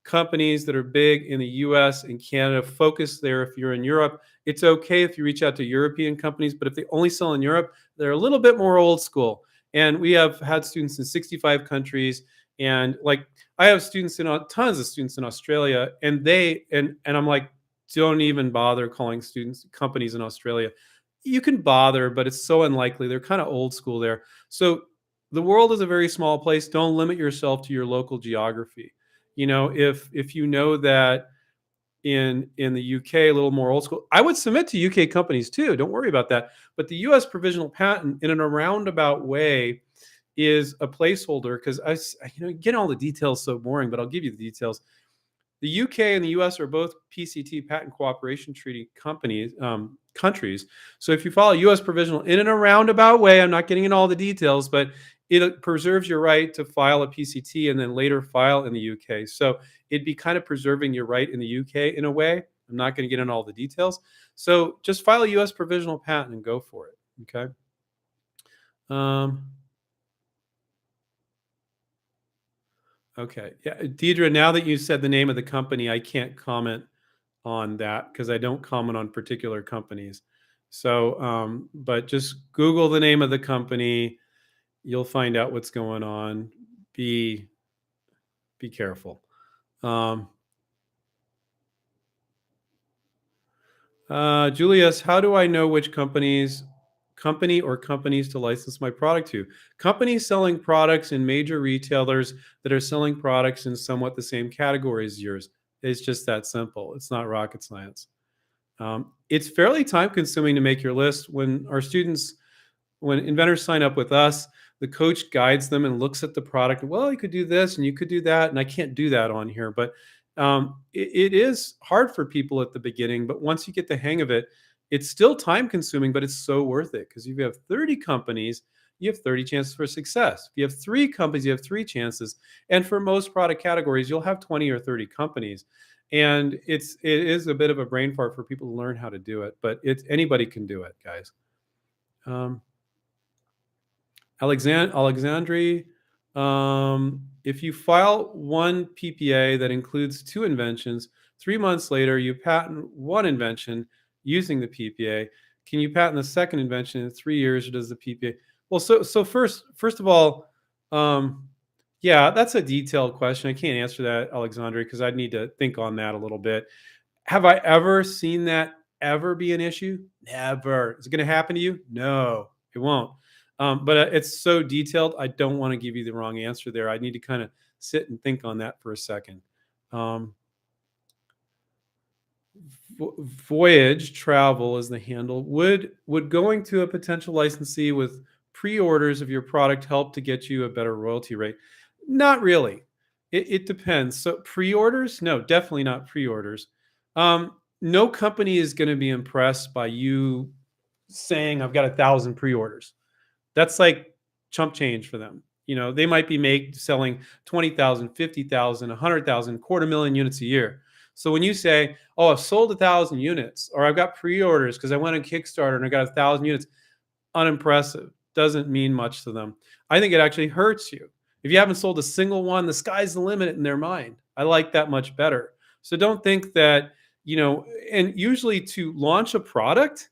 companies that are big in the US and Canada, focus there. If you're in Europe, it's okay if you reach out to European companies, but if they only sell in Europe, they're a little bit more old school. And we have had students in 65 countries. And like I have students in tons of students in Australia, and and I'm like, don't even bother calling students companies in Australia. You can bother, but it's so unlikely. They're kind of old school there. So the world is a very small place. Don't limit yourself to your local geography. If you know that in the UK, a little more old school, I would submit to UK companies too. Don't worry about that. But the US provisional patent, in a roundabout way, is a placeholder because getting all the details so boring. But I'll give you the details. The UK and the US are both PCT, Patent Cooperation Treaty countries. So if you follow US provisional in a roundabout way, I'm not getting in all the details, but it preserves your right to file a PCT and then later file in the UK. So it'd be kind of preserving your right in the UK in a way. I'm not going to get in all the details. So just file a US provisional patent and go for it. Okay. Um, okay. Yeah. Deidre, now that you said the name of the company, I can't comment on that because I don't comment on particular companies. So, but just Google the name of the company. You'll find out what's going on. Be be careful. Um, Julius, how do I know which company or companies to license my product to? Companies selling products in major retailers that are selling products in somewhat the same category as yours. It's just that simple. It's not rocket science. It's fairly time consuming to make your list. When inventors sign up with us, the coach guides them and looks at the product. Well, you could do this and you could do that. And I can't do that on here, but it is hard for people at the beginning. But once you get the hang of it, it's still time consuming, but it's so worth it because if you have 30 companies, you have 30 chances for success. If you have three companies, you have three chances. And for most product categories, you'll have 20 or 30 companies. And it is a bit of a brain fart for people to learn how to do it, but anybody can do it, guys. Um, Alexandri, if you file one PPA that includes two inventions, 3 months later you patent one invention using the PPA. Can you patent the second invention in 3 years, or does the PPA? Well, so first of all, um, yeah, that's a detailed question. I can't answer that, Alexandri, because I'd need to think on that a little bit. Have I ever seen that ever be an issue? Never. Is it going to happen to you? No, it won't. But it's so detailed. I don't want to give you the wrong answer there. I need to kind of sit and think on that for a second. Um, Voyage travel is the handle. Would going to a potential licensee with pre-orders of your product help to get you a better royalty rate? Not really. It depends. So pre-orders, no, definitely not pre-orders. No company is going to be impressed by you saying I've got 1,000 pre-orders. That's like chump change for them. They might be selling 20,000, 50,000, 100,000, quarter million units a year. So when you say, "Oh, I've sold 1,000 units," or "I've got pre-orders because I went on Kickstarter and I got 1,000 units," unimpressive. Doesn't mean much to them. I think it actually hurts you. If you haven't sold a single one, the sky's the limit in their mind. I like that much better. So don't think that, and usually to launch a product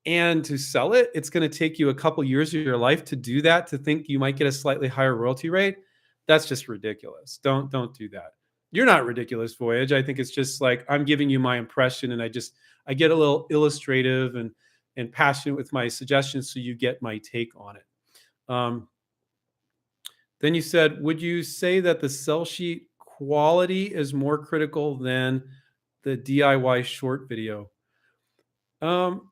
and to sell it, it's going to take you a couple years of your life to do that, to think you might get a slightly higher royalty rate. That's just ridiculous. Don't do that. You're not ridiculous, Voyage. I think it's just like I'm giving you my impression, and I get a little illustrative and passionate with my suggestions, so you get my take on it. Um, then you said, would you say that the sell sheet quality is more critical than the DIY short video?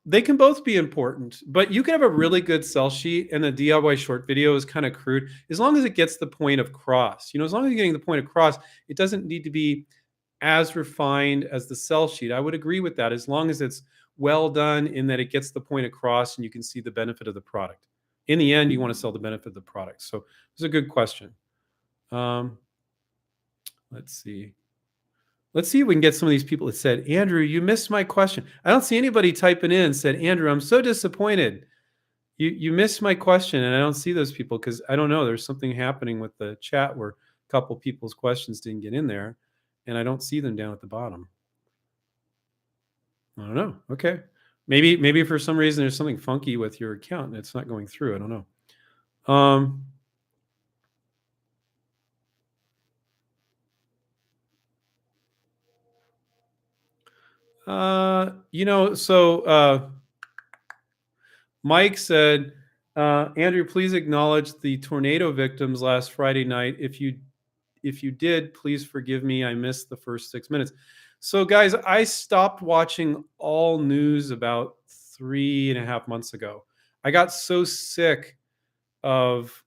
They can both be important, but you can have a really good sell sheet and a DIY short video is kind of crude. As long as it gets the point across, as long as you're getting the point across, it doesn't need to be as refined as the sell sheet. I would agree with that, as long as it's well done in that it gets the point across and you can see the benefit of the product. In the end, you want to sell the benefit of the product. So it's a good question. Um, let's see. Let's see if we can get some of these people that said, "Andrew, you missed my question." I don't see anybody typing in said, "Andrew, I'm so disappointed. You missed my question." And I don't see those people because I don't know. There's something happening with the chat where a couple people's questions didn't get in there, and I don't see them down at the bottom. I don't know. Okay. Maybe for some reason there's something funky with your account and it's not going through. I don't know. So Mike said, Andrew, please acknowledge the tornado victims last Friday night. If you did, please forgive me. I missed the first 6 minutes. So, guys, I stopped watching all news about 3.5 months ago. I got so sick of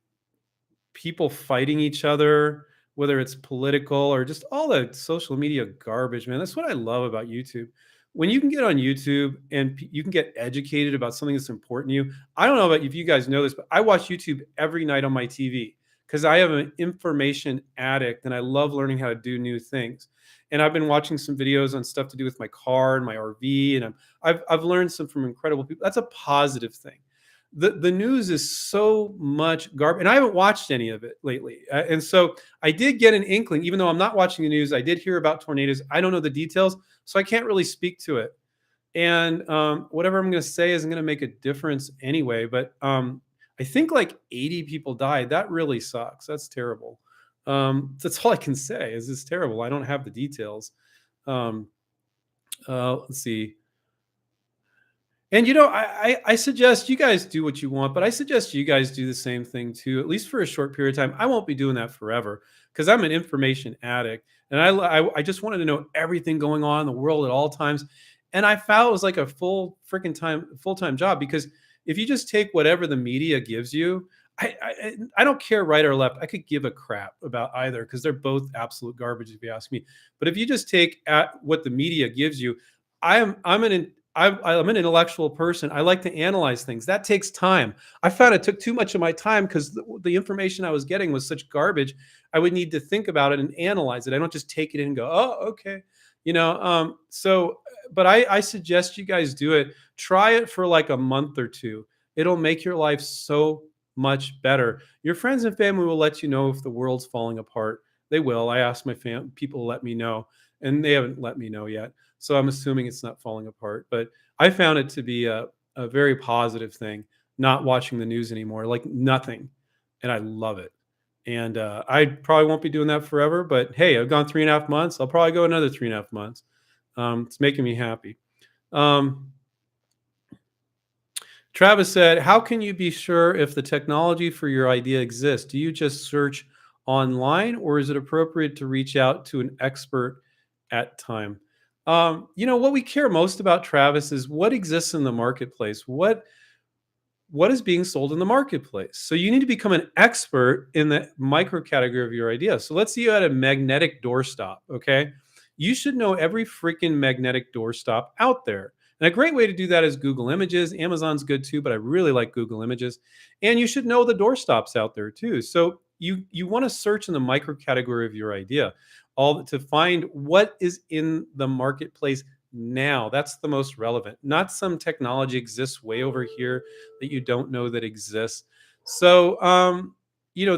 people fighting each other, whether it's political or just all the social media garbage, man. That's what I love about YouTube. When you can get on YouTube and you can get educated about something that's important to you. I don't know about if you guys know this, but I watch YouTube every night on my TV because I am an information addict and I love learning how to do new things. And I've been watching some videos on stuff to do with my car and my RV, and I've learned some from incredible people. That's a positive thing. The news is so much garbage, and I haven't watched any of it lately. And so I did get an inkling, even though I'm not watching the news. I did hear about tornadoes. I don't know the details, so I can't really speak to it. And whatever I'm going to say isn't going to make a difference anyway. But I think like 80 people died. That really sucks. That's terrible. That's all I can say. Is it's terrible. I don't have the details. Let's see. And I suggest you guys do what you want, but I suggest you guys do the same thing too, at least for a short period of time. I won't be doing that forever because I'm an information addict, and I just wanted to know everything going on in the world at all times. And I found it was like a full time job, because if you just take whatever the media gives you, I don't care right or left. I could give a crap about either because they're both absolute garbage if you ask me. But if you just take at what the media gives you, I'm an intellectual person. I like to analyze things. That takes time. I found it took too much of my time because the information I was getting was such garbage. I would need to think about it and analyze it. I don't just take it in and go, "Oh, okay." But I suggest you guys do it. Try it for like a month or two. It'll make your life so much better. Your friends and family will let you know if the world's falling apart. They will. I asked my people to let me know, and they haven't let me know yet. So I'm assuming it's not falling apart. But I found it to be a very positive thing, not watching the news anymore, like nothing. And I love it. And I probably won't be doing that forever. But hey, I've gone 3.5 months. I'll probably go another 3.5 months. It's making me happy. Um, Travis said, "How can you be sure if the technology for your idea exists? Do you just search online, or is it appropriate to reach out to an expert at time?" What we care most about, Travis, is what exists in the marketplace. What is being sold in the marketplace. So you need to become an expert in the micro category of your idea. So let's say you had a magnetic doorstop, okay? You should know every freaking magnetic doorstop out there. And a great way to do that is Google Images. Amazon's good too, but I really like Google Images. And you should know the doorstops out there too. So you want to search in the micro category of your idea, all to find what is in the marketplace now. That's the most relevant. Not some technology exists way over here that you don't know that exists. So,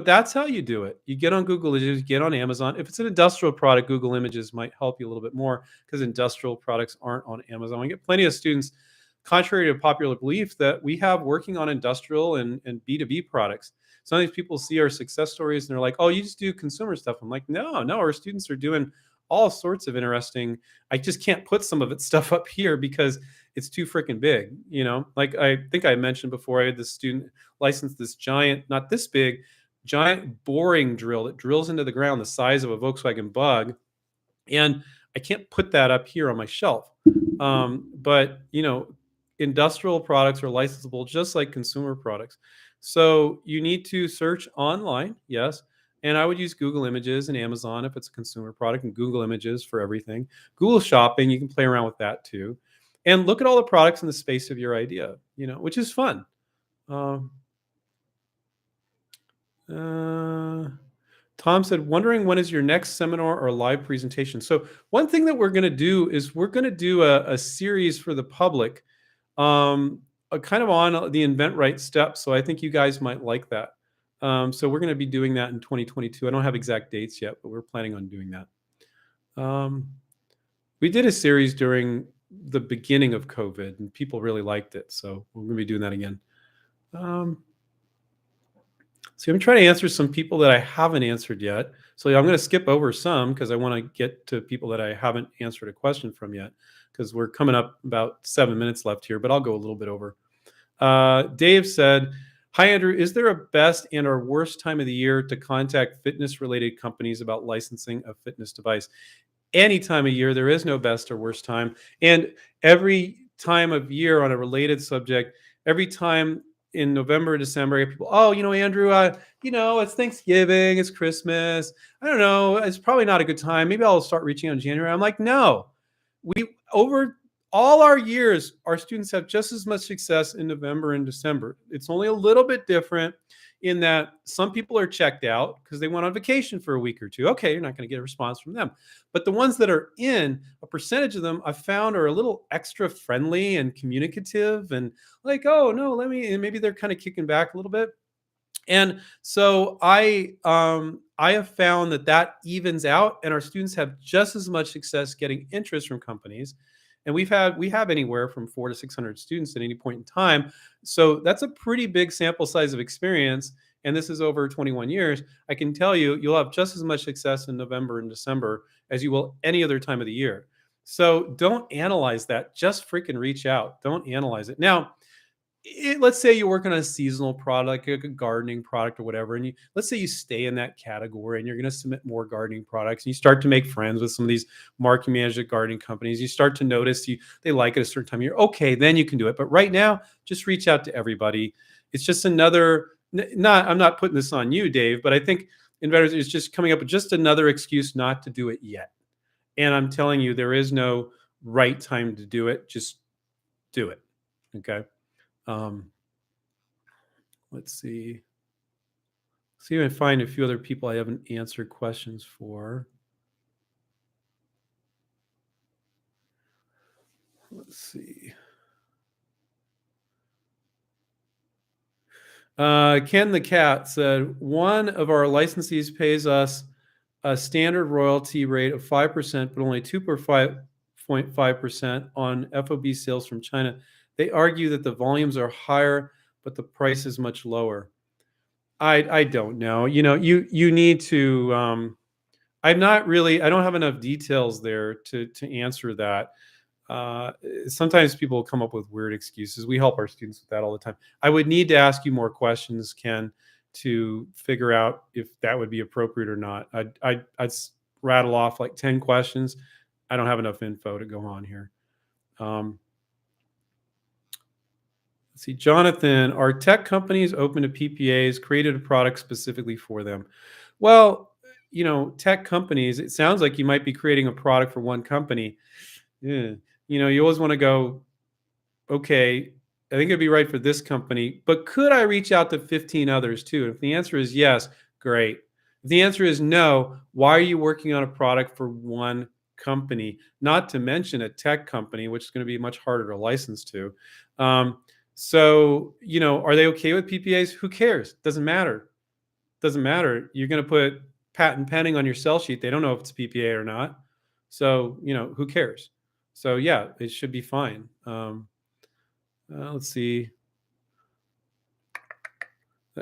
that's how you do it. You get on Google Images, get on Amazon. If it's an industrial product, Google Images might help you a little bit more because industrial products aren't on Amazon. We get plenty of students, contrary to popular belief, that we have working on industrial and B2B products. Some of these people see our success stories and they're like, "Oh, you just do consumer stuff." I'm like, no, no, our students are doing all sorts of interesting. I just can't put some of its stuff up here because it's too freaking big. Like I think I mentioned before, I had this student license this giant, not this big, giant boring drill that drills into the ground the size of a Volkswagen Bug, and I can't put that up here on my shelf. But industrial products are licensable just like consumer products. So you need to search online, yes. And I would use Google Images and Amazon if it's a consumer product, and Google Images for everything. Google Shopping, you can play around with that too. And look at all the products in the space of your idea, which is fun. Um, uh, Tom said, "Wondering when is your next seminar or live presentation?" So one thing that we're going to do is we're going to do a series for the public, kind of on the inventRight steps. So I think you guys might like that. So we're going to be doing that in 2022. I don't have exact dates yet, but we're planning on doing that. Um, we did a series during the beginning of COVID, and people really liked it. So we're going to be doing that again. Um, So I'm trying to answer some people that I haven't answered yet. So I'm going to skip over some because I want to get to people that I haven't answered a question from yet, because we're coming up about 7 minutes left here, but I'll go a little bit over. Dave said, "Hi, Andrew. Is there a best and or worst time of the year to contact fitness related companies about licensing a fitness device?" Any time of year. There is no best or worst time. And every time of year on a related subject, every time in November, December, people, "Oh, Andrew, it's Thanksgiving, it's Christmas. I don't know. It's probably not a good time. Maybe I'll start reaching out in January." I'm like, no, we over all our years, our students have just as much success in November and December. It's only a little bit different in that some people are checked out because they went on vacation for a week or two. Okay, you're not going to get a response from them. But the ones that are in, a percentage of them I've found are a little extra friendly and communicative and like, "Oh, no, let me," and maybe they're kind of kicking back a little bit. And so I have found that evens out, and our students have just as much success getting interest from companies. And we have anywhere from 400 to 600 students at any point in time. So that's a pretty big sample size of experience. And this is over 21 years. I can tell you, you'll have just as much success in November and December as you will any other time of the year. So don't analyze that. Just freaking reach out. Don't analyze it. Now, let's say you're working on a seasonal product, like a gardening product or whatever, and let's say you stay in that category and you're going to submit more gardening products, and you start to make friends with some of these marketing manager gardening companies. You start to notice they like it a certain time of year. Okay, then you can do it. But right now, just reach out to everybody. It's just another. Not I'm not putting this on you, Dave, but I think inventors is just coming up with just another excuse not to do it yet. And I'm telling you, there is no right time to do it. Just do it. Okay. Um, let's see. See if I find a few other people I haven't answered questions for. Let's see. Ken the Cat said, one of our licensees pays us a standard royalty rate of 5%, but only 2.5% on FOB sales from China. They argue that the volumes are higher, but the price is much lower. I don't know. You need to. I don't have enough details there to answer that. Uh, Sometimes people come up with weird excuses. We help our students with that all the time. I would need to ask you more questions, Ken, to figure out if that would be appropriate or not. I'd rattle off like 10 questions. I don't have enough info to go on here. Um, let's see, Jonathan, are tech companies open to PPAs, created a product specifically for them? Well, tech companies, it sounds like you might be creating a product for one company. Yeah. You always want to go, okay, I think it'd be right for this company, but could I reach out to 15 others too? If the answer is yes, great. If the answer is no, why are you working on a product for one company? Not to mention a tech company, which is going to be much harder to license to. Are they okay with PPAs? Who cares? Doesn't matter. Doesn't matter. You're going to put patent pending on your sell sheet. They don't know if it's PPA or not. So, who cares? So, yeah, it should be fine. Let's see.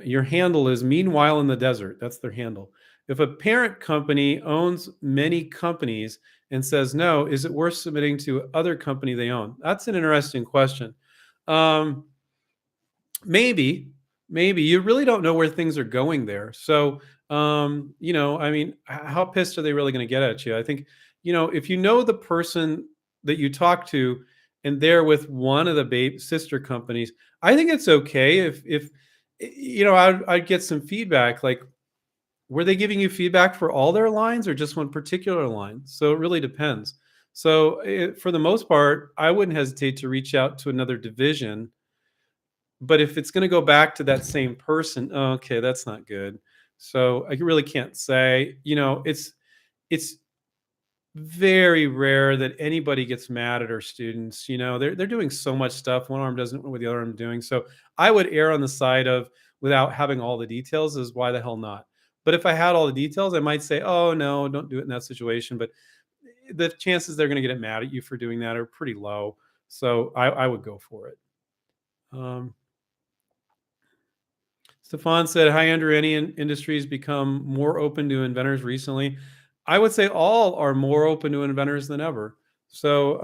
Your handle is Meanwhile in the Desert. That's their handle. If a parent company owns many companies and says no, is it worth submitting to other company they own? That's an interesting question. Um, maybe you really don't know where things are going there. So, I mean, how pissed are they really going to get at you? I think, if you know the person that you talk to and they're with one of the sister companies, I think it's okay if I'd get some feedback. Like, were they giving you feedback for all their lines or just one particular line? So it really depends. So for the most part, I wouldn't hesitate to reach out to another division, but if it's going to go back to that same person, okay, that's not good. So I really can't say. It's very rare that anybody gets mad at our students. They're doing so much stuff. One arm doesn't know what the other arm doing. So I would err on the side of, without having all the details, is why the hell not? But if I had all the details, I might say, oh no, don't do it in that situation. But the chances they're going to get mad at you for doing that are pretty low. So I would go for it. Um, Stefan said, "Hi, Andrew. Any industries become more open to inventors recently?" I would say all are more open to inventors than ever. So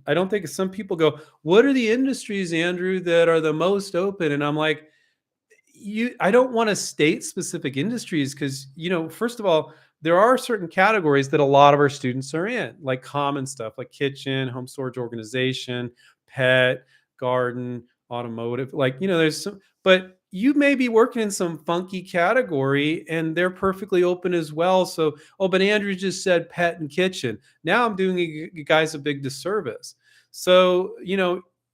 I don't think some people go, "What are the industries, Andrew, that are the most open?" And I'm like, I don't want to state specific industries because, first of all, there are certain categories that a lot of our students are in, like common stuff like kitchen, home storage organization, pet, garden, automotive. Like, there's some, but you may be working in some funky category and they're perfectly open as well. So, oh, but Andrew just said pet and kitchen. Now I'm doing you guys a big disservice. So,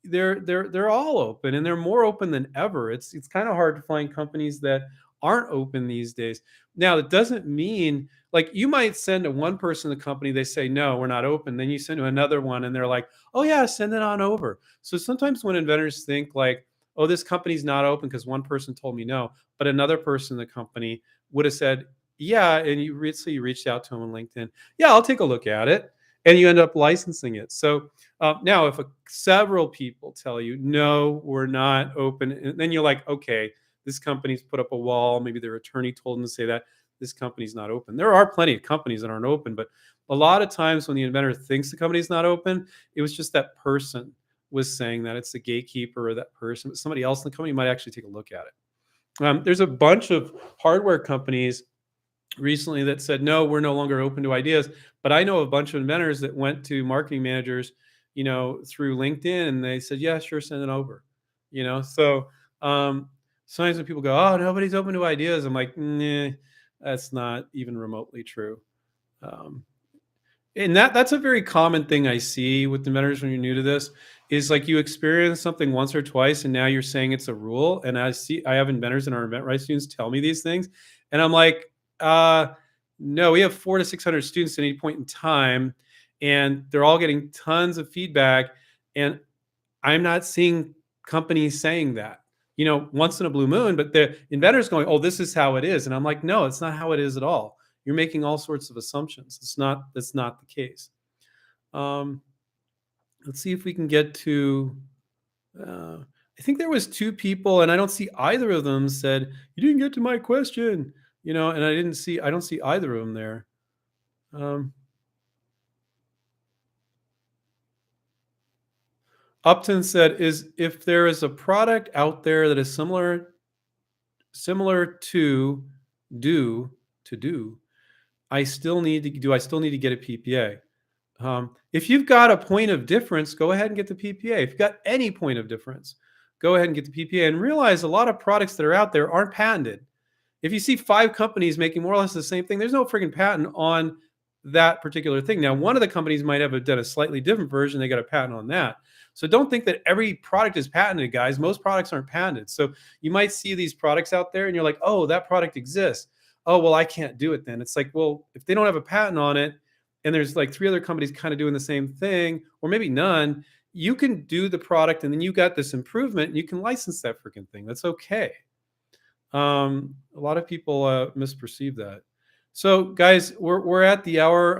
they're all open and they're more open than ever. It's kind of hard to find companies that aren't open these days. Now, it doesn't mean, like, you might send to one person in the company, they say no, we're not open. Then you send to another one and they're like, oh yeah, send it on over. So sometimes when inventors think like, oh, this company's not open because one person told me no, but another person in the company would have said yeah, and you reached out to them on LinkedIn, yeah, I'll take a look at it, and you end up licensing it. So now, if several people tell you, no, we're not open, and then you're like, okay, this company's put up a wall. Maybe their attorney told them to say that. This company's not open. There are plenty of companies that aren't open, but a lot of times when the inventor thinks the company's not open, it was just that person was saying that. It's the gatekeeper or that person, but somebody else in the company might actually take a look at it. There's a bunch of hardware companies recently that said, no, we're no longer open to ideas. But I know a bunch of inventors that went to marketing managers, through LinkedIn, and they said, yeah, sure, send it over. So sometimes when people go, oh, nobody's open to ideas, I'm like, nah, that's not even remotely true. Um, and that's a very common thing I see with inventors when you're new to this, is like you experience something once or twice and now you're saying it's a rule. And I have inventors and our InventRight students tell me these things, and I'm like, uh no, we have 400 to 600 students at any point in time, and they're all getting tons of feedback, and I'm not seeing companies saying that. once in a blue moon, but the inventor's going, oh, this is how it is. And I'm like, no, it's not how it is at all. You're making all sorts of assumptions. That's not the case. Um, let's see if we can get to, uh, I think there was two people and I don't see either of them said, you didn't get to my question, and I don't see either of them there. Um, Upton said, is if there is a product out there that is similar to do do, I still need to get a PPA? If you've got a point of difference, go ahead and get the PPA. If you've got any point of difference, go ahead and get the PPA and realize a lot of products that are out there aren't patented. If you see 5 companies making more or less the same thing, there's no freaking patent on that particular thing. Now, one of the companies might have done a slightly different version. They got a patent on that. So don't think that every product is patented, guys. Most products aren't patented. So you might see these products out there and you're like, oh, that product exists. Oh, well, I can't do it then. It's like, well, if they don't have a patent on it and there's like 3 other companies kind of doing the same thing, or maybe none, you can do the product and then you got this improvement and you can license that freaking thing. That's okay. A lot of people misperceive that. So, guys, we're at the hour.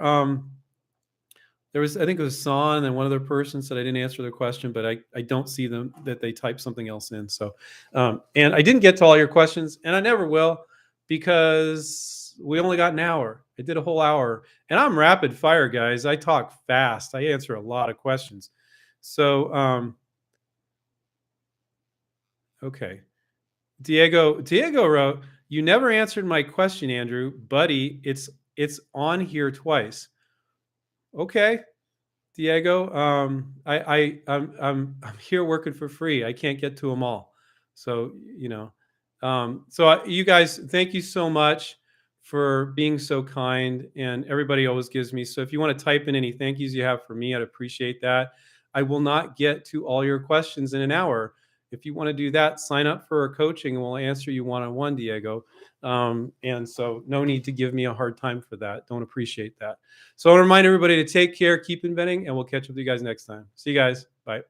There was, I think it was San and one other person said I didn't answer their question, but I don't see them that they typed something else in. So, and I didn't get to all your questions, and I never will because we only got an hour. I did a whole hour, and I'm rapid fire, guys. I talk fast. I answer a lot of questions. So, okay. Diego wrote, "You never answered my question, Andrew, buddy. It's on here twice." Okay, Diego. I'm here working for free. I can't get to them all, so you guys, thank you so much for being so kind, and everybody always gives me. So if you want to type in any thank yous you have for me, I'd appreciate that. I will not get to all your questions in an hour. If you want to do that, sign up for a coaching and we'll answer you one on one, Diego. And so no need to give me a hard time for that. Don't appreciate that. So I want to remind everybody to take care, keep inventing, and we'll catch up with you guys next time. See you guys. Bye.